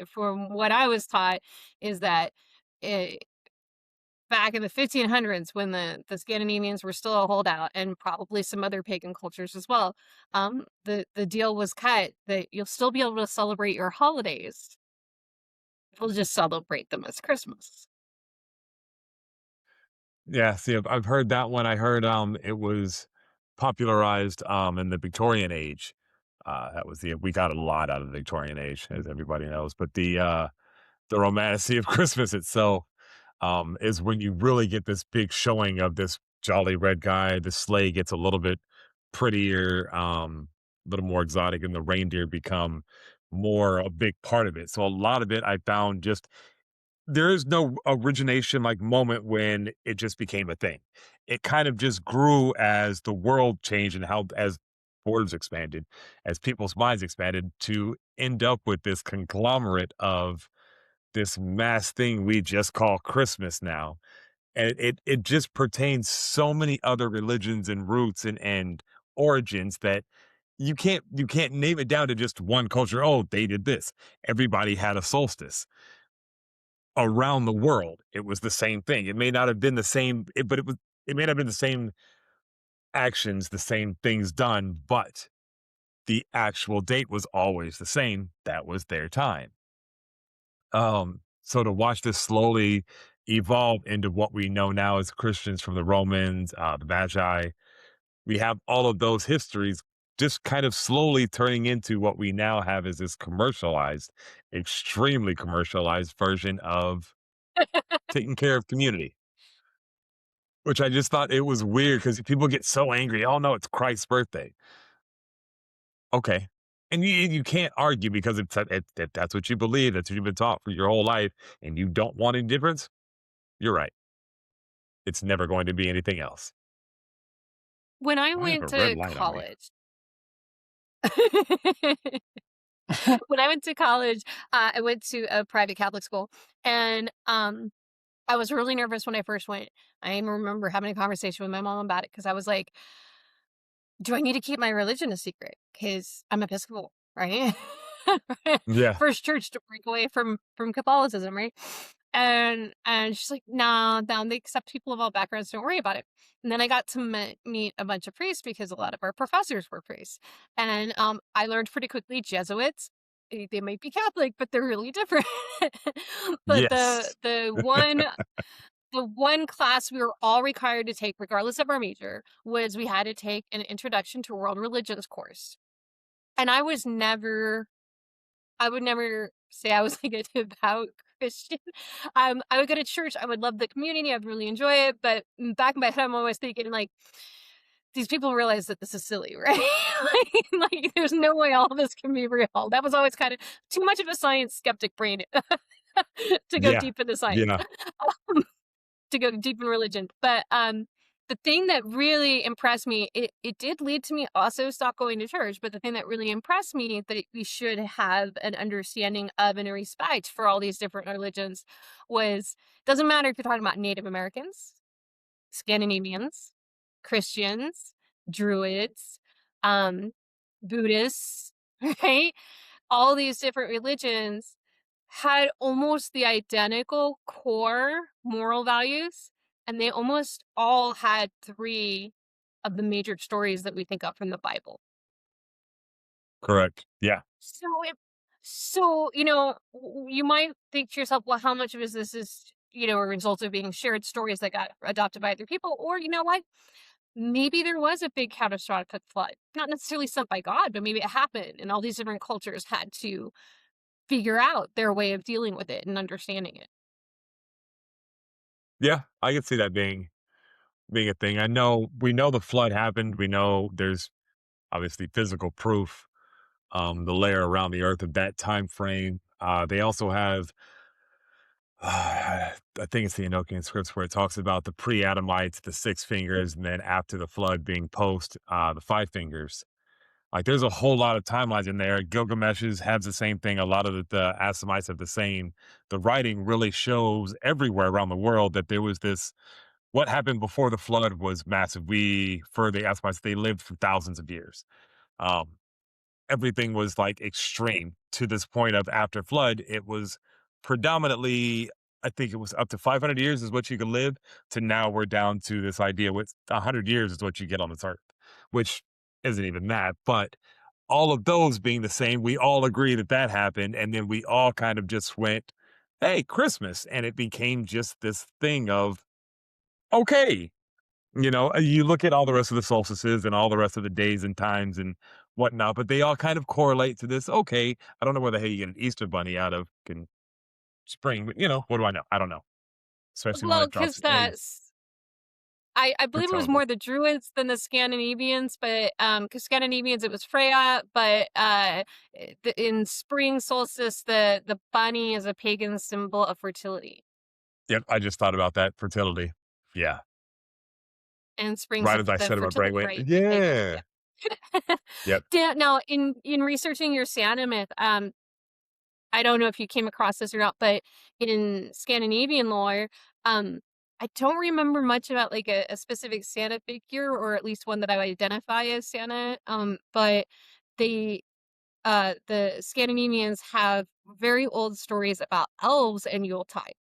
from what I was taught is that it, back in the 1500s when the Scandinavians were still a holdout and probably some other pagan cultures as well, the deal was cut that you'll still be able to celebrate your holidays. We'll just celebrate them as Christmas. Yeah, see, I've heard that one. I heard it was popularized in the Victorian age. That was we got a lot out of the Victorian age, as everybody knows. But the romanticy of Christmas itself is when you really get this big showing of this jolly red guy. The sleigh gets a little bit prettier, a little more exotic, and the reindeer become more a big part of it. So a lot of it I found just there is no origination like moment when it just became a thing. It kind of just grew as the world changed and how as borders expanded, as people's minds expanded to end up with this conglomerate of this mass thing we just call Christmas now. And it just pertains so many other religions and roots and origins that you can't name it down to just one culture. Oh, they did this. Everybody had a solstice around the world. It was the same thing. It may not have been the same, but it was It may not have been the same actions, the same things done, but the actual date was always the same. That was their time. So to watch this slowly evolve into what we know now as Christians from the Romans, the Magi, we have all of those histories just kind of slowly turning into what we now have as this commercialized, extremely commercialized version of taking care of community, which I just thought it was weird because people get so angry. Oh no, it's Christ's birthday. Okay. And you can't argue because that's what you believe. That's what you've been taught for your whole life. And you don't want any difference. You're right. It's never going to be anything else. When I I have went a red to light on me. college when I went to college, I went to a private Catholic school, and, I was really nervous when I first went. I even remember having a conversation with my mom about it because I was like, "Do I need to keep my religion a secret? Because 'Cause I'm Episcopal, right?" Yeah. First church to break away from Catholicism, right? And she's like, "No, no, they accept people of all backgrounds, don't worry about it." And then I got to meet a bunch of priests because a lot of our professors were priests. And, I learned pretty quickly Jesuits, they might be Catholic, but they're really different. But Yes. the one class we were all required to take, regardless of our major, was we had to take an introduction to world religions course. And I would never say I was like a devout Christian. I would go to church, I would love the community, I'd really enjoy it. But back in my head, I'm always thinking like, these people realize that this is silly, right? Like, there's no way all of this can be real. That was always kind of too much of a science skeptic brain to go Yeah. deep into science. Yeah. To go deep in religion. But the thing that really impressed me, it did lead to me also stop going to church. But the thing that really impressed me that we should have an understanding of and a respect for all these different religions was doesn't matter if you're talking about Native Americans, Scandinavians, Christians, Druids, um, Buddhists, right? All these different religions had almost the identical core moral values, and they almost all had 3 of the major stories that we think of from the Bible. Correct. Yeah. So it so, you know, you might think to yourself, "Well, how much of this is, you know, a result of being shared stories that got adopted by other people?" Or, you know what? Maybe there was a big catastrophic flood, not necessarily sent by God, but maybe it happened, and all these different cultures had to figure out their way of dealing with it and understanding it. Yeah. I can see that being a thing. We know the flood happened. We know there's obviously physical proof, the layer around the earth of that time frame. They also have I think it's the Enochian scripts where it talks about the pre-Adamites, the 6 fingers, and then after the flood being post, the 5 fingers. Like there's a whole lot of timelines in there. Gilgamesh's has the same thing. A lot of the Assamites have the same. The writing really shows everywhere around the world that there was this. What happened before the flood was massive. For the Assamites, they lived for thousands of years. Um, Everything was like extreme to this point of after flood. It was predominantly, I think it was up to 500 years is what you could live to now we're down to this idea with 100 years is what you get on this earth, which isn't even that. But all of those being the same, we all agree that that happened. And then we all kind of just went, hey, Christmas. And it became just this thing of, okay, you look at all the rest of the solstices and all the rest of the days and times and whatnot, but they all kind of correlate to this. Okay, I don't know where the hell you get an Easter bunny out of in spring, but what do I know? I don't know. Especially when Well, it drops because eggs. I You're believe it was telling me. more the Druids than the Scandinavians, but, because Scandinavians, it was Freya, but, in spring solstice, the bunny is a pagan symbol of fertility, Yep, I just thought about that fertility. Yeah, and spring's right as I the said it, my brain fertility went, rate in pagan, yeah. yeah. Yep. Now in researching your Santa myth, I don't know if you came across this or not, but in Scandinavian lore, I don't remember much about like a specific Santa figure, or at least one that I would identify as Santa. But they, the Scandinavians have very old stories about elves and Yuletide,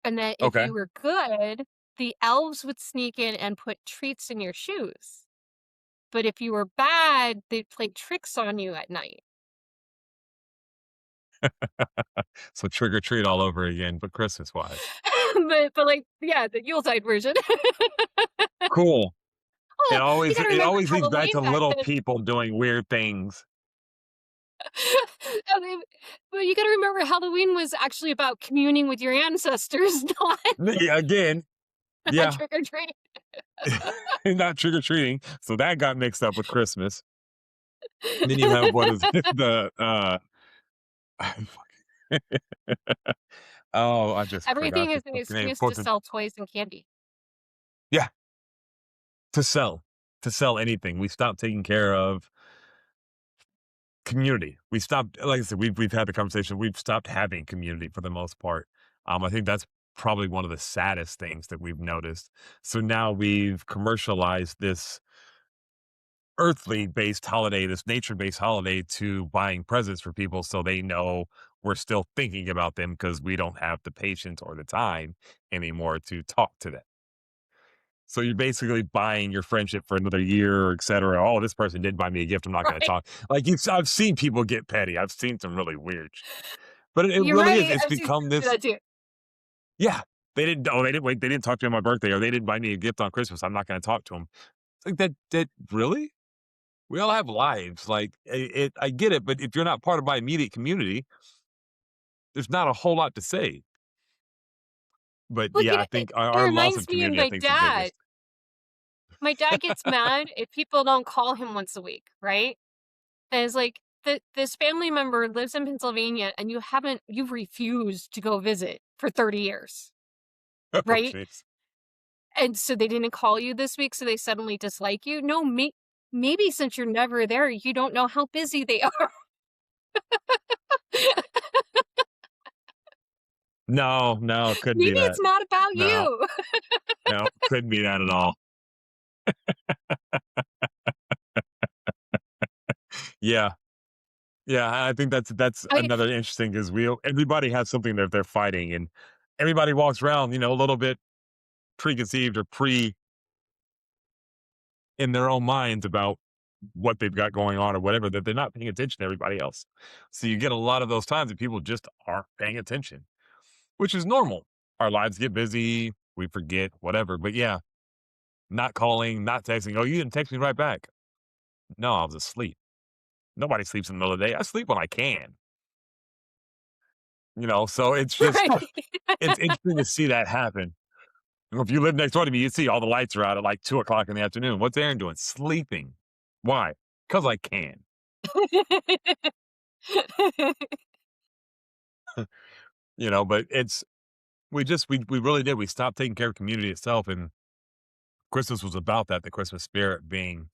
and that if Okay. you were good. the elves would sneak in and put treats in your shoes. But if you were bad, they'd play tricks on you at night. So trick or treat all over again, but Christmas wise. But like, yeah, the Yuletide version. Cool. Well, you gotta It remember always leads back Halloween to back little then. people doing weird things. I mean, but you gotta remember Halloween was actually about communing with your ancestors, not Yeah, again, not yeah, trick or treat. not trick or treating. So that got mixed up with Christmas. And then you have what is it, the oh, I just Everything forgot the is an fucking name. excuse to sell toys and candy. Yeah, to sell, to sell anything. We stopped taking care of community. We stopped, like I said, we've had the conversation. We've stopped having community for the most part. I think that's probably one of the saddest things that we've noticed. So now we've commercialized this earthly based holiday, this nature based holiday, to buying presents for people so they know we're still thinking about them because we don't have the patience or the time anymore to talk to them. So you're basically buying your friendship for another year, et cetera. Oh, this person did buy me a gift. I'm not going to Right. talk. Like I've seen people get petty. I've seen some really weird shit. But it You're really is. right. It's I've seen become people do this. that too. Yeah, they didn't. Oh, they didn't wait. They didn't talk to me on my birthday, or they didn't buy me a gift on Christmas. I'm not going to talk to them. It's like that. That really. We all have lives. Like I get it, but if you're not part of my immediate community, there's not a whole lot to say. But Well, yeah, you know, I think it our loss of reminds me of community, I my think, is the dad. biggest. My dad gets mad if people don't call him once a week, right? And it's like this family member lives in Pennsylvania and you've refused to go visit for 30 years, Oh, right? jeez. And so they didn't call you this week, so they suddenly dislike you. No, maybe since you're never there, you don't know how busy they are. No, no, couldn't be Maybe that. it's not about No, you. no, couldn't be that at all. Yeah, yeah, I think that's I another interesting because everybody has something that they're fighting, and everybody walks around, a little bit preconceived or in their own minds about what they've got going on or whatever, that they're not paying attention to everybody else. So you get a lot of those times that people just aren't paying attention, which is normal. Our lives get busy, we forget, whatever. But yeah, not calling, not texting. Oh, you didn't text me right back. No, I was asleep. Nobody sleeps in the middle of the day. I sleep when I can. So it's just right. it's interesting to see that happen. If you live next door to me, you see all the lights are out at like 2 o'clock in the afternoon. What's Aaron doing? Sleeping. Why? Because I can. But we really did. We stopped taking care of community itself, and Christmas was about that. The Christmas spirit being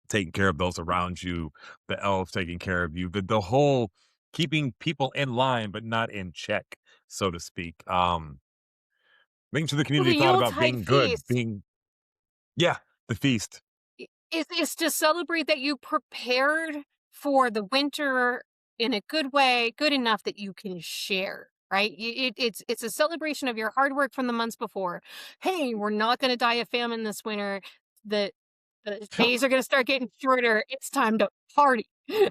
taking care of those around you, the elves taking care of you, the whole keeping people in line but not in check, so to speak. Making sure the Well, community the thought about Yuletide being good, feast being yeah, the feast. is to celebrate that you prepared for the winter in a good way, good enough that you can share. Right? It's a celebration of your hard work from the months before. Hey, we're not going to die of famine this winter. The the days are going to start getting shorter. It's time to party. you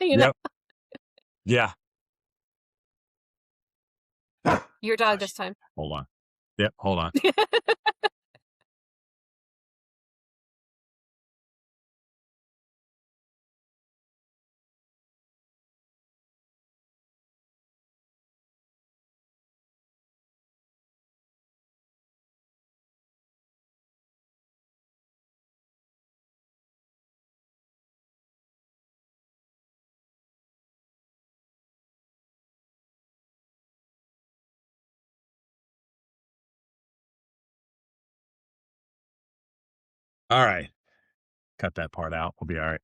know, Yep. Yeah. your dog Gosh. this time. Hold on. Yep. Hold on. All right. Cut that part out. We'll be all right.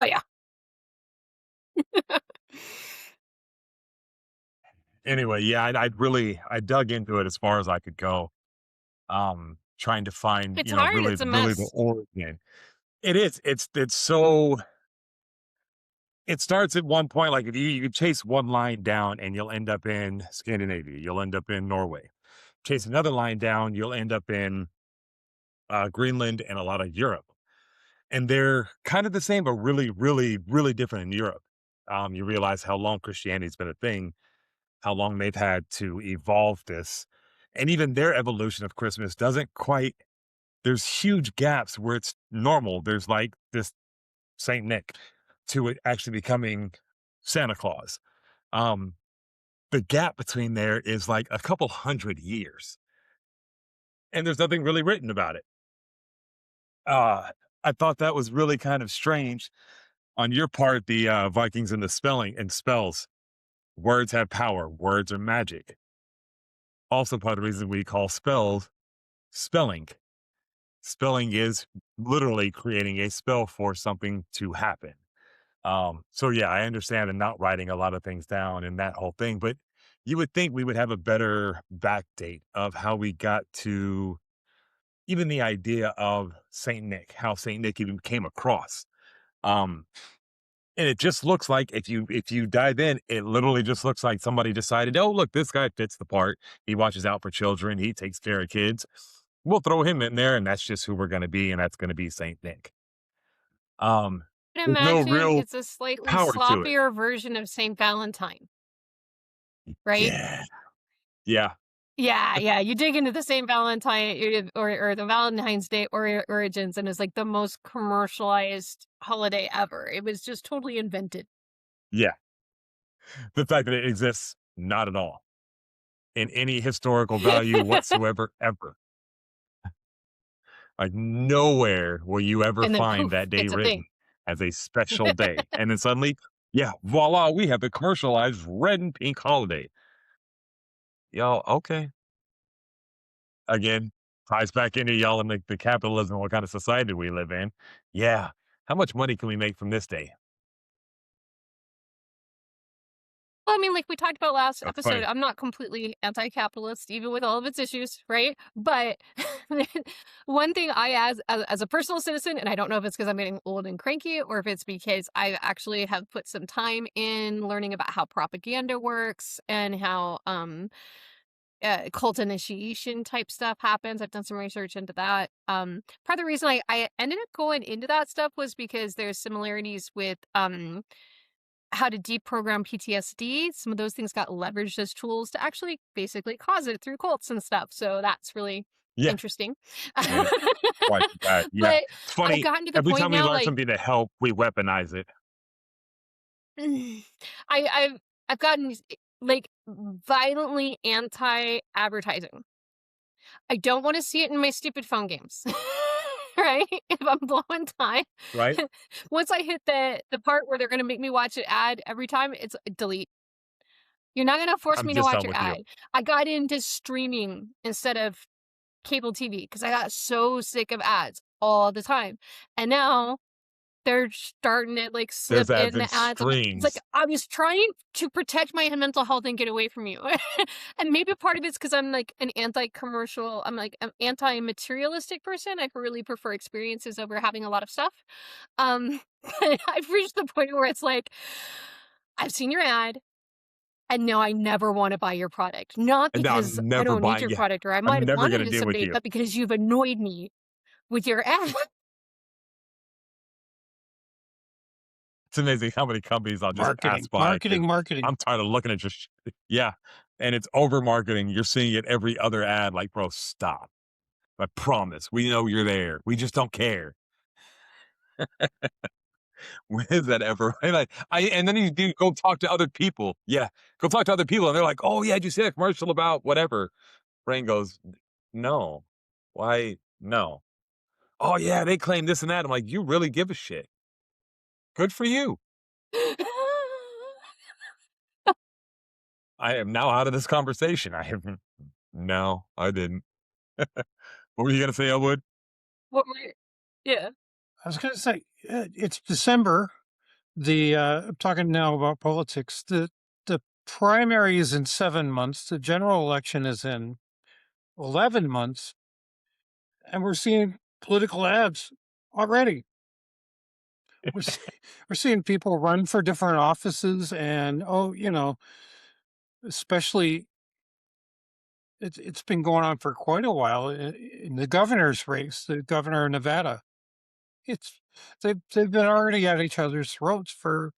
Oh yeah. Anyway, yeah, I dug into it as far as I could go. Trying to find, It's hard. really It's a really the mess. origin. It is. It's so it starts at one point, like if you could chase one line down and you'll end up in Scandinavia, you'll end up in Norway. chase another line down, you'll end up in Greenland and a lot of Europe. And they're kind of the same, but really, really, really different in Europe. You realize how long Christianity's been a thing, how long they've had to evolve this. And even their evolution of Christmas doesn't quite, there's huge gaps where it's normal. There's like this Saint Nick to it actually becoming Santa Claus. Um, the gap between there is like a couple hundred years, and there's nothing really written about it. Uh, I thought that was really kind of strange on your part. The Vikings and the spelling and spells. Words have power. Words are magic. Also, part of the reason we call spells spelling. Spelling is literally creating a spell for something to happen. So yeah, I understand and not writing a lot of things down and that whole thing, but you would think we would have a better back date of how we got to even the idea of Saint Nick, how Saint Nick even came across. Um, and it just looks like if you dive in, it literally just looks like somebody decided, oh look, this guy fits the part. He watches out for children, he takes care of kids. We'll throw him in there, and that's just who we're gonna be, and that's gonna be Saint Nick. Um, I there's no imagine real it's a slightly power to it. sloppier version of Saint Valentine, right? Yeah. Yeah. Yeah, yeah, you dig into the Saint Valentine or the Valentine's Day origins, and it's like the most commercialized holiday ever. It was just totally invented. Yeah. The fact that it exists, not at all in any historical value whatsoever, ever. Like nowhere will you ever And then find poof, that day it's a thing. written as a special day. And then suddenly, yeah, voila, we have the commercialized red and pink holiday. Y'all, okay. Again, ties back into y'all and the capitalism, what kind of society we live in. Yeah. How much money can we make from this day? Well, I mean, like we talked about last That's episode, funny. I'm not completely anti-capitalist, even with all of its issues, right? But one thing as a personal citizen, and I don't know if it's because I'm getting old and cranky, or if it's because I actually have put some time in learning about how propaganda works and how cult initiation type stuff happens. I've done some research into that. Part of the reason I ended up going into that stuff was because there's similarities with how to deprogram PTSD. Some of those things got leveraged as tools to actually basically cause it through cults and stuff. So that's really Yeah. interesting. And quite that. Yeah. But It's I've funny. gotten to the Every point time we now, learn like something to help, we weaponize it. I I've gotten like violently anti-advertising. I don't want to see it in my stupid phone games. Right? If I'm blowing time. Right? Once I hit the part where they're gonna make me watch an ad every time, it's delete. You're not gonna force I'm me to just watch done your with you. ad. I got into streaming instead of cable TV because I got so sick of ads all the time. And now they're starting to like There's slip ads in in the ads. I'm like, it's like streams, I was trying to protect my mental health and get away from you. And maybe part of it's because I'm like an anti-commercial, I'm like an anti-materialistic person. I really prefer experiences over having a lot of stuff. Um, but I've reached the point where it's like, I've seen your ad. And no, I never wanna buy your product. Not and now because I'm I never don't need buying your you. product or I might I'm have never wanted gonna it deal with someday, you. but because you've annoyed me with your ad. It's amazing how many companies I'll just pass Marketing, by because marketing, marketing. I'm tired of looking at just yeah, and it's over marketing. You're seeing it every other ad. Like, bro, stop. I promise. We know you're there. We just don't care. When is that ever? Like, and then you do go talk to other people. Yeah, go talk to other people, and they're like, "Oh yeah, did you see that commercial about whatever?" Brain goes, "No, why? No. Oh yeah, they claim this and that." I'm like, "You really give a shit? Good for you." I am now out of this conversation. I haven't. No, I didn't. What were you gonna say, Elwood? What were you yeah. I was going to say it's December. I'm talking now about politics. The primary is in 7 months. The general election is in 11 months, and we're seeing political ads already. We're see, we're seeing people run for different offices, and especially it's been going on for quite a while in the governor's race, the governor of Nevada. It's they've been already at each other's throats for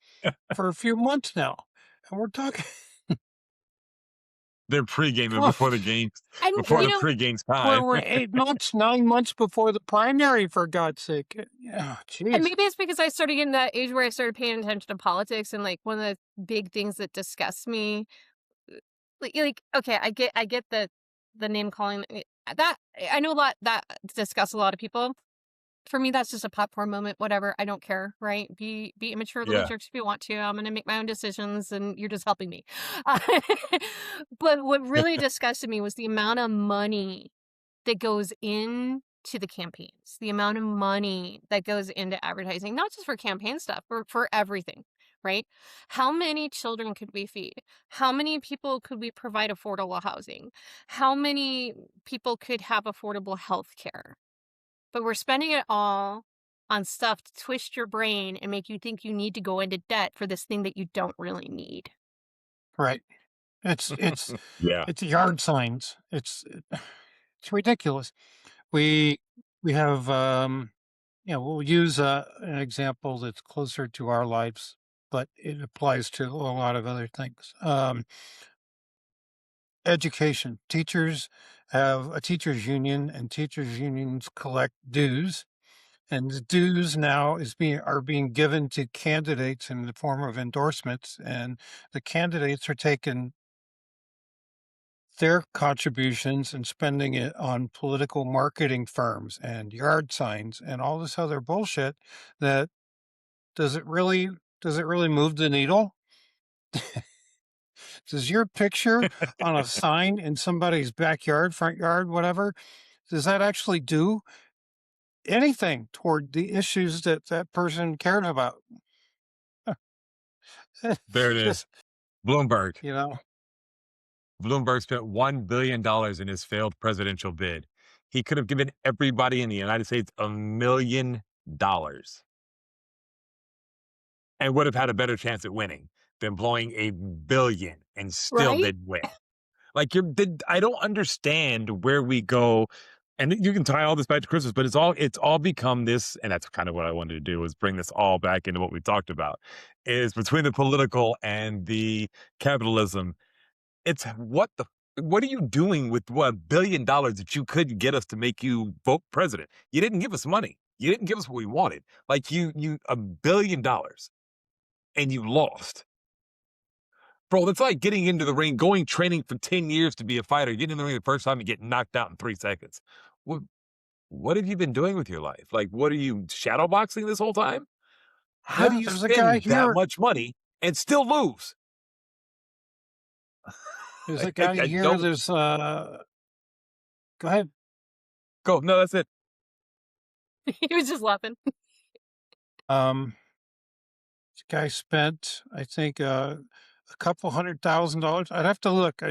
a few months now, and we're talking. They're pre-gaming God, before the games, And, before we're the pre-game's time. we're 8 months, 9 months before the primary. For God's sake, oh, and jeez. maybe it's because I started getting that age where I started paying attention to politics, and, like, one of the big things that disgusts me, okay, I get the name calling, that I know a lot that disgusts a lot of people. For me, that's just a popcorn moment, whatever, I don't care, right? Be immature little Yeah. jerks if you want to, I'm gonna make my own decisions, and you're just helping me. Uh, but what really disgusted me was the amount of money that goes into the campaigns, the amount of money that goes into advertising, not just for campaign stuff, for everything, right? How many children could we feed? How many people could we provide affordable housing? How many people could have affordable health care? But we're spending it all on stuff to twist your brain and make you think you need to go into debt for this thing that you don't really need. Right. It's it's Yeah. it's yard signs. It's ridiculous. We we have we'll use an example that's closer to our lives, but it applies to a lot of other things. Education. Teachers have a teachers union, and teachers unions collect dues, and the dues now are being given to candidates in the form of endorsements, and the candidates are taking their contributions and spending it on political marketing firms and yard signs and all this other bullshit that does it really move the needle? Does your picture on a sign in somebody's backyard, front yard, whatever, does that actually do anything toward the issues that that person cared about? There It's it is. just, Bloomberg. you know, Bloomberg spent $1 billion in his failed presidential bid. He could have given everybody in the United States $1 million and would have had a better chance at winning than blowing $1 billion and still Right? didn't win. Like I don't understand where we go. And you can tie all this back to Christmas, but it's all become this, and that's kind of what I wanted to do was bring this all back into what we talked about. Is between the political and the capitalism, it's what are you doing with what $1 billion that you could get us to make you vote president? You didn't give us money. You didn't give us what we wanted. Like you $1 billion and you lost. Bro, that's like getting into the ring, going training for 10 years to be a fighter, getting in the ring the first time and get knocked out in 3 seconds. What what have you been doing with your life? Like, what are you shadowboxing this whole time? How do yeah, you there's a guy spend that here. much money and still lose? There's I, a I, guy I here. don't There's go ahead. go. No, that's it. He was just laughing. Um, this guy spent, I think, a couple $100,000. I'd have to look.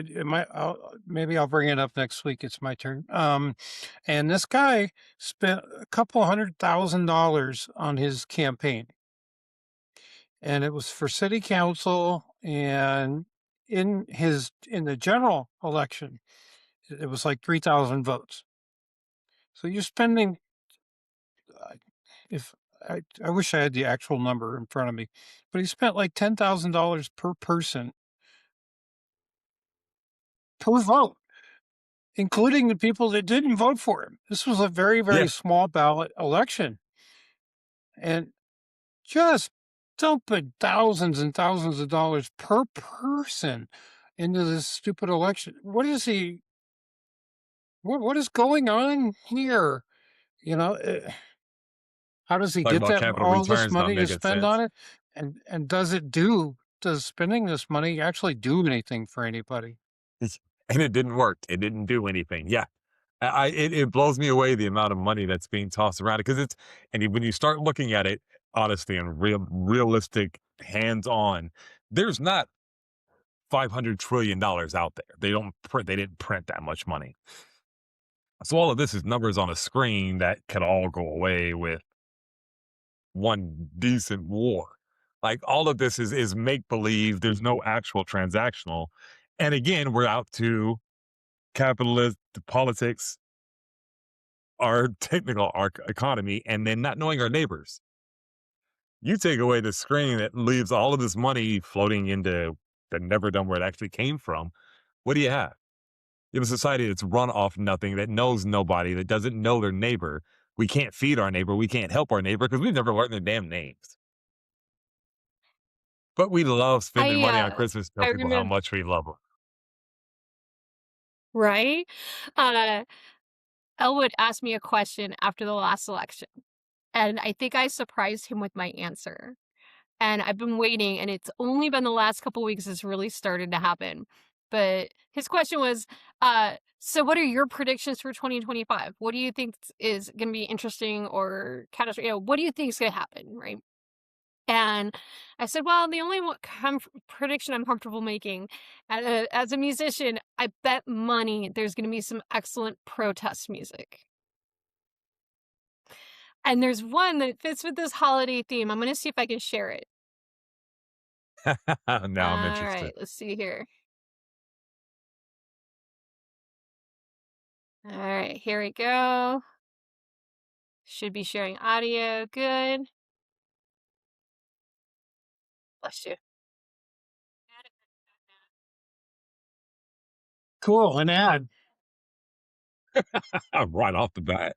Maybe I'll bring it up next week. It's my turn. And this guy spent a couple $100,000 on his campaign, and it was for city council. And in the general election, it was like 3,000 votes. So you're spending. uh, If I wish I had the actual number in front of me, but he spent like $10,000 per person per vote, including the people that didn't vote for him. This was a very, Yeah, very small ballot election, and just dumping thousands and thousands of dollars per person into this stupid election. What is going on here? You know, how does he talking get about that capital all this returns not money to making spend sense. on it? And does spending this money actually do anything for anybody? And it didn't work. It didn't do anything. Yeah. It blows me away the amount of money that's being tossed around because when you start looking at it honestly and realistic hands on, there's not $500 trillion out there. They didn't print that much money. So all of this is numbers on a screen that could all go away with one decent war. Like all of this is make believe. There's no actual transactional. And again, we're out to capitalist politics, our technical, our economy, and then not knowing our neighbors. You take away the screen that leaves all of this money floating into the never done where it actually came from. What do you have? You have a society that's run off nothing, that knows nobody, that doesn't know their neighbor. We can't feed our neighbor. We can't help our neighbor because we've never learned their damn names. But we love spending I money on Christmas to tell I people how remember, much we love them. right? Uh, Elwood asked me a question after the last election, and I think I surprised him with my answer. And I've been waiting, and it's only been the last couple weeks it's really started to happen. But his question was, so what are your predictions for 2025? What do you think is going to be interesting or catastrophic? What do you think is going to happen, right? And I said, well, the only prediction I'm comfortable making as a musician, I bet money there's going to be some excellent protest music. And there's one that fits with this holiday theme. I'm going to see if I can share it. Now I'm All interested. right, let's see here. All right, here we go. Should be sharing audio. Good. Bless you. Cool. An ad. Right off the bat.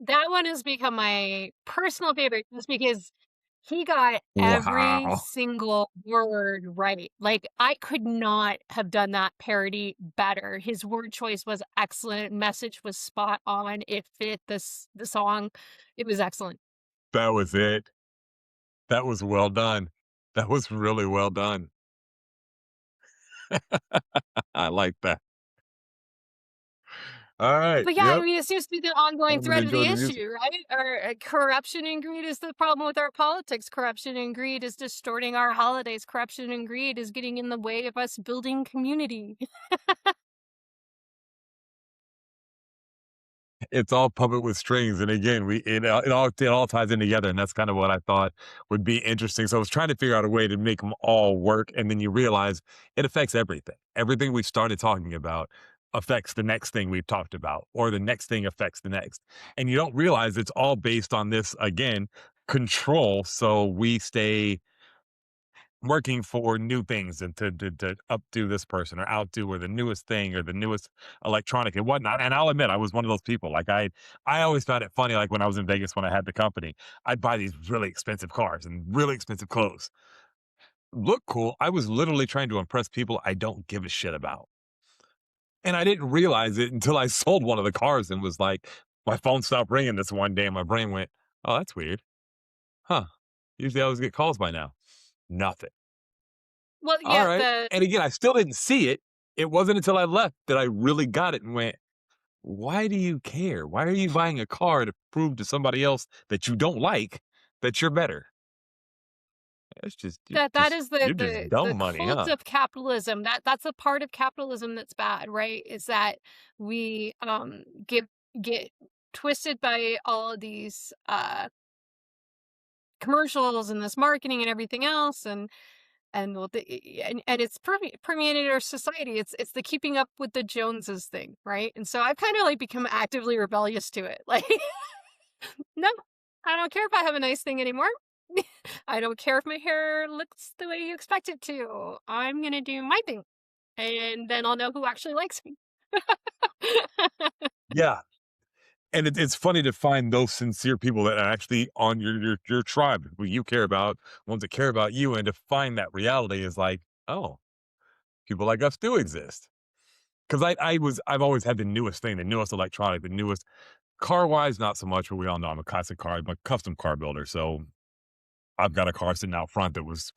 That one has become my personal favorite just because he got every Wow. single word right. Like, I could not have done that parody better. His word choice was excellent. Message was spot on. It fit the song. It was excellent. That was it. That was well done. That was really well done. I like that. All right. But yeah, I Yep. mean, it seems to be the ongoing I'm gonna thread of enjoy the the music. issue, right? Or corruption and greed is the problem with our politics. Corruption and greed is distorting our holidays. Corruption and greed is getting in the way of us building community. It's all puppet with strings, and again, it all ties in together, and that's kind of what I thought would be interesting. So I was trying to figure out a way to make them all work, and then you realize it affects everything. Everything we started talking about affects the next thing we've talked about, or the next thing affects the next, and you don't realize it's all based on this again control. So we stay working for new things and to updo this person or outdo or the newest thing or the newest electronic and whatnot. And I'll admit, I was one of those people. Like I always found it funny. Like when I was in Vegas, when I had the company, I'd buy these really expensive cars and really expensive clothes. Look cool. I was literally trying to impress people I don't give a shit about. And I didn't realize it until I sold one of the cars and was like, my phone stopped ringing this one day and my brain went, oh, that's weird. Huh. Usually I always get calls by now. Nothing. Well, All yeah, right. the And again, I still didn't see it. It wasn't until I left that I really got it and went, why do you care? Why are you buying a car to prove to somebody else that you don't like that you're better? It's just that is you're just dumb the money, cult huh? of capitalism. That's a part of capitalism that's bad, right? Is that we get twisted by all of these commercials and this marketing and everything else, and well, and it's permeated our society. It's the keeping up with the Joneses thing, right? And so I've kind of like become actively rebellious to it. Like, no, I don't care if I have a nice thing anymore. I don't care if my hair looks the way you expect it to. I'm gonna do my thing, and then I'll know who actually likes me. Yeah. And it's funny to find those sincere people that are actually on your tribe, who you care about, ones that care about you, and to find that reality is like, oh, people like us do exist. Because I've always had the newest thing, the newest electronic, the newest car wise, not so much, but we all know I'm a classic car, I'm a custom car builder. So I've got a car sitting out front that was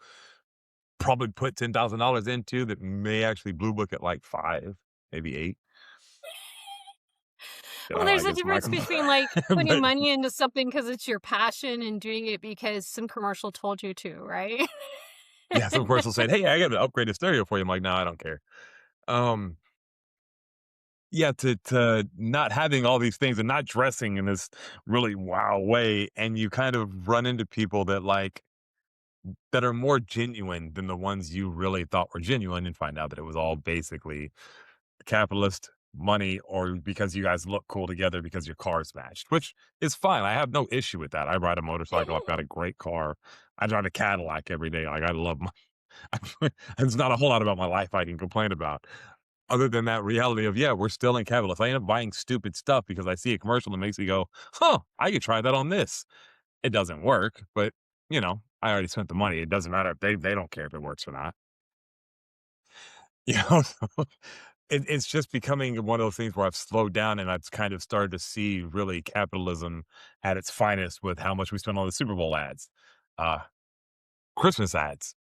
probably put $10,000 into that may actually blue book at like five, maybe eight. Well, there's I a guess my, difference between like putting but money into something because it's your passion and doing it because some commercial told you to, right? yeah, some commercial said, hey, I got to upgrade the stereo for you. I'm like, no, I don't care. Um, yeah, to not having all these things and not dressing in this really wow way, and you kind of run into people that like that are more genuine than the ones you really thought were genuine, and find out that it was all basically capitalist money or because you guys look cool together because your cars matched, which is fine. I have no issue with that. I ride a motorcycle. I've got a great car. I drive a Cadillac every day. Like I love my. There's not a whole lot about my life I can complain about. Other than that reality of, yeah, we're still in capitalist. I end up buying stupid stuff because I see a commercial that makes me go, huh, I could try that on this. It doesn't work, but I already spent the money. It doesn't matter if they don't care if it works or not. You know, so it's just becoming one of those things where I've slowed down and I've kind of started to see really capitalism at its finest with how much we spend on the Super Bowl ads, uh, Christmas ads,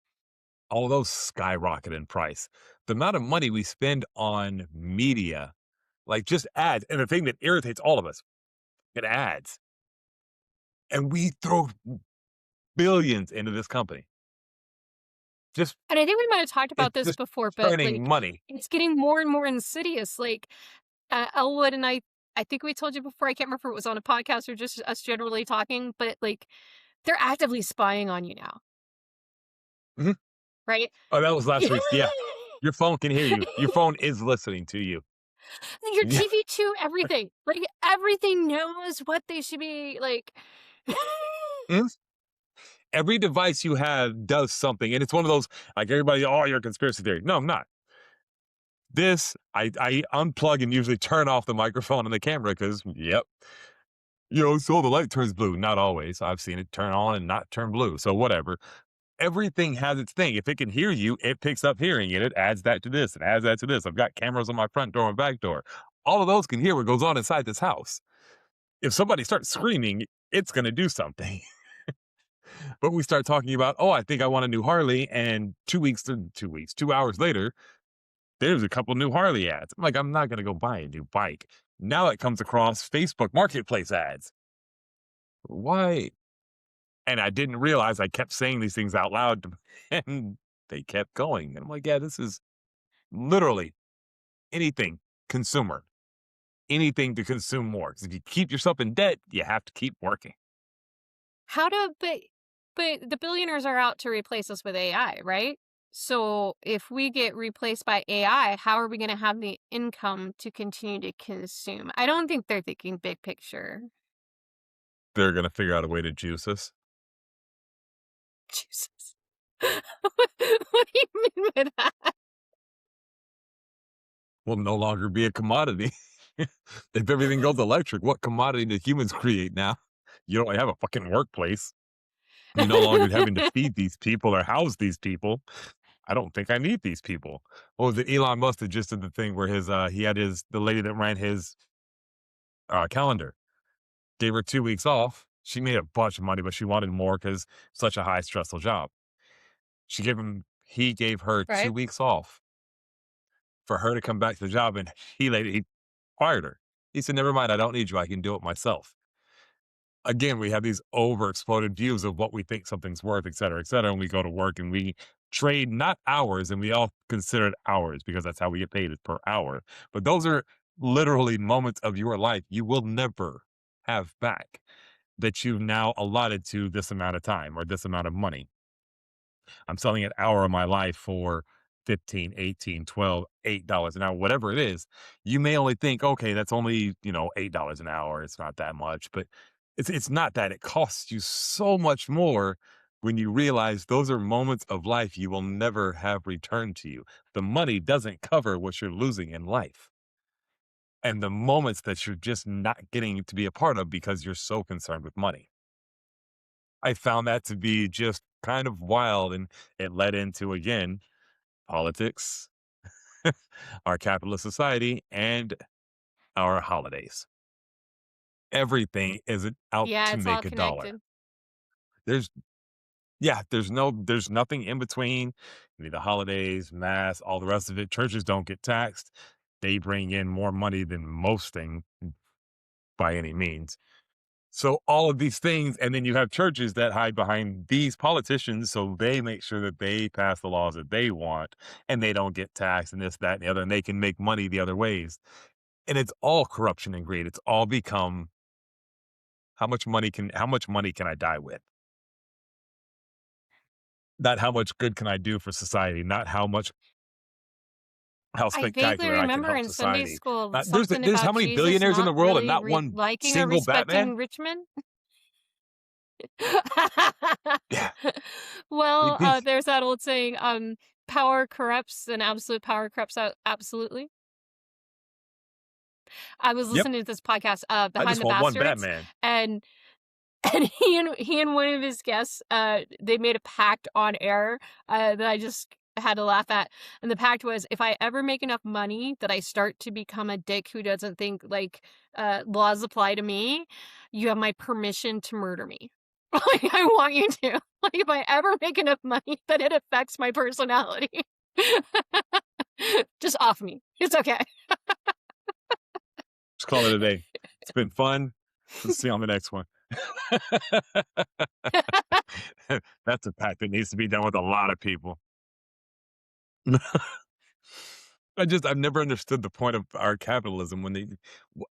all of those skyrocket in price. The amount of money we spend on media, like just ads, and the thing that irritates all of us, it ads. And we throw billions into this company. Just And I think we might have talked about it's this just before, but churning like money. it's getting more and more insidious. Like Elwood and I think we told you before. I can't remember if it was on a podcast or just us generally talking, but like they're actively spying on you now, Mhm. right? Oh, that was last week. Yeah. Your phone can hear you. Your phone is listening to you. Your Yeah. TV too, everything. Like everything knows what they should be like. Mhm. Every device you have does something. And it's one of those, like everybody, oh, you're a conspiracy theory. No, I'm not. This, I unplug and usually turn off the microphone and the camera because, yep, so the light turns blue. Not always. I've seen it turn on and not turn blue. So whatever. Everything has its thing. If it can hear you, it picks up hearing it. It adds that to this. It adds that to this. I've got cameras on my front door and back door. All of those can hear what goes on inside this house. If somebody starts screaming, it's going to do something. But we start talking about, oh, I think I want a new Harley. And 2 hours later, there's a couple new Harley ads. I'm like, I'm not going to go buy a new bike. Now it comes across Facebook Marketplace ads. Why? And I didn't realize I kept saying these things out loud and they kept going. And I'm like, yeah, this is literally anything consumer, anything to consume more. Because if you keep yourself in debt, you have to keep working. How do but the billionaires are out to replace us with AI, right? So if we get replaced by AI, how are we going to have the income to continue to consume? I don't think they're thinking big picture. They're going to figure out a way to juice us. Jesus. What do you mean by that? Will no longer be a commodity. If everything goes electric, what commodity do humans create now? You don't have a fucking workplace. You're no longer having to feed these people or house these people. I don't think I need these people. What was it? Elon Musk that just did the thing where he had the lady that ran his calendar gave her 2 weeks off. She made a bunch of money, but she wanted more because such a high stressful job. He gave her two Right? weeks off for her to come back to the job, and he fired her. He said, "Never mind, I don't need you. I can do it myself." Again, we have these overexploded views of what we think something's worth, et cetera, and we go to work and we trade not hours, and we all consider it hours because that's how we get paid is per hour. But those are literally moments of your life you will never have back that you've now allotted to this amount of time or this amount of money. I'm selling an hour of my life for 15, 18, 12, $8 an hour, whatever it is. You may only think, okay, that's only, $8 an hour. It's not that much, but it's not that. It costs you so much more when you realize those are moments of life you will never have returned to you. The money doesn't cover what you're losing in life and the moments that you're just not getting to be a part of because you're so concerned with money. I found that to be just kind of wild, and it led into, again, politics, our capitalist society, and our holidays. Everything is out Yeah, to it's all make a dollar. connected. There's yeah, there's nothing in between. The holidays, mass, all the rest of it. Churches don't get taxed. They bring in more money than most things by any means. So all of these things, and then you have churches that hide behind these politicians, so they make sure that they pass the laws that they want, and they don't get taxed, and this, that, and the other, and they can make money the other ways. And it's all corruption and greed. It's all become how much money can I die with? Not how much good can I do for society, not how I vaguely spectacular I can remember help in Sunday society. school Not, something there's how about many Jesus billionaires in not the world and really not one liking or single Batman? respecting rich men. Yeah. Well, he- there's that old saying, power corrupts and absolute power corrupts absolutely. I was yep. listening to this podcast, I Behind just the want one Bastards, Batman. and he and one of his guests, they made a pact on air that I just had to laugh at. And the pact was, if I ever make enough money that I start to become a dick who doesn't think like laws apply to me, you have my permission to murder me. Like I want you to. Like if I ever make enough money that it affects my personality, just off me. It's okay. Just call it a day. It's been fun. Let's see you on the next one. That's a pact that needs to be done with a lot of people. I've never understood the point of our capitalism when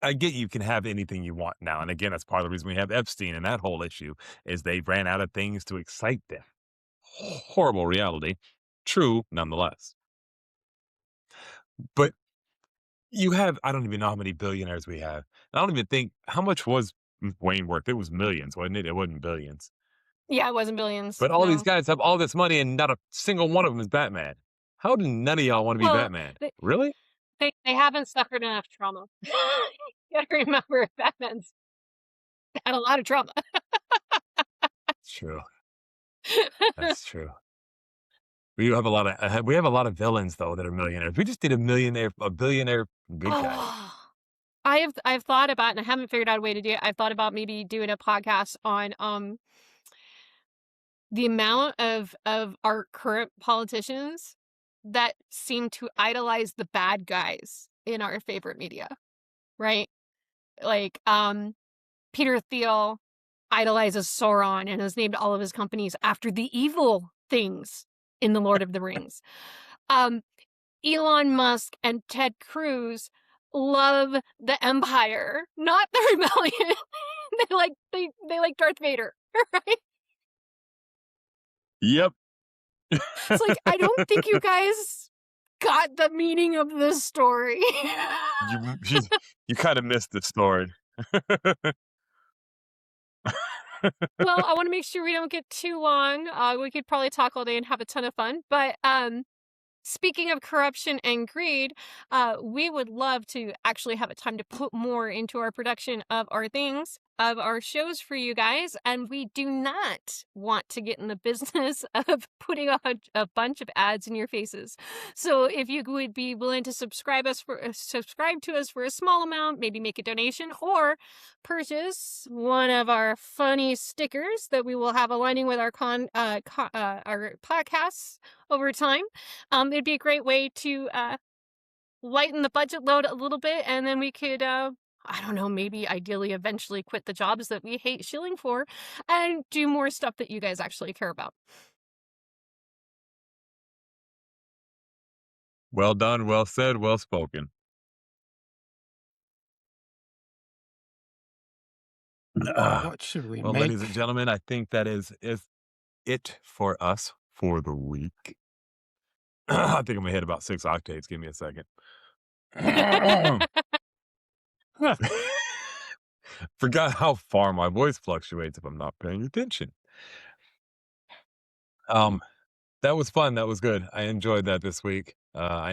I get you can have anything you want now. And again, that's part of the reason we have Epstein and that whole issue is they ran out of things to excite them. Horrible reality. True, nonetheless. But I don't even know how many billionaires we have. I don't even think, how much was Wayne worth? It was millions, wasn't it? It wasn't billions. Yeah, it wasn't billions. But all these No. guys have all this money and not a single one of them is Batman. How do none of y'all want to be Well, Batman? they, Really? they haven't suffered enough trauma. You gotta remember, Batman's had a lot of trauma. It's true. That's true. We have a lot of villains though that are millionaires. We just need a billionaire good guy. Oh, I've thought about, and I haven't figured out a way to do it. I've thought about maybe doing a podcast on the amount of our current politicians that seem to idolize the bad guys in our favorite media, right? Like Peter Thiel idolizes Sauron and has named all of his companies after the evil things in the Lord of the Rings. Um, Elon Musk and Ted Cruz love the Empire, not the Rebellion. they like Darth Vader, right? Yep. It's like I don't think you guys got the meaning of this story. you you, you kind of missed the story. Well, I want to make sure we don't get too long. We could probably talk all day and have a ton of fun. But speaking of corruption and greed, we would love to actually have a time to put more into our production of our things, of our shows for you guys, and we do not want to get in the business of putting a bunch of ads in your faces. So if you would be willing to subscribe to us for a small amount, maybe make a donation, or purchase one of our funny stickers that we will have aligning with our our podcasts over time. It'd be a great way to lighten the budget load a little bit, and then we could, I don't know, maybe ideally eventually quit the jobs that we hate shilling for and do more stuff that you guys actually care about. Well done, well said, well spoken. Ah, What should we well, ladies make? and gentlemen, I think that is it for us for the week. I think I'm gonna hit about 6 octaves. Give me a second. Forgot how far my voice fluctuates if I'm not paying attention. Um, that was fun. That was good. I enjoyed that this week. I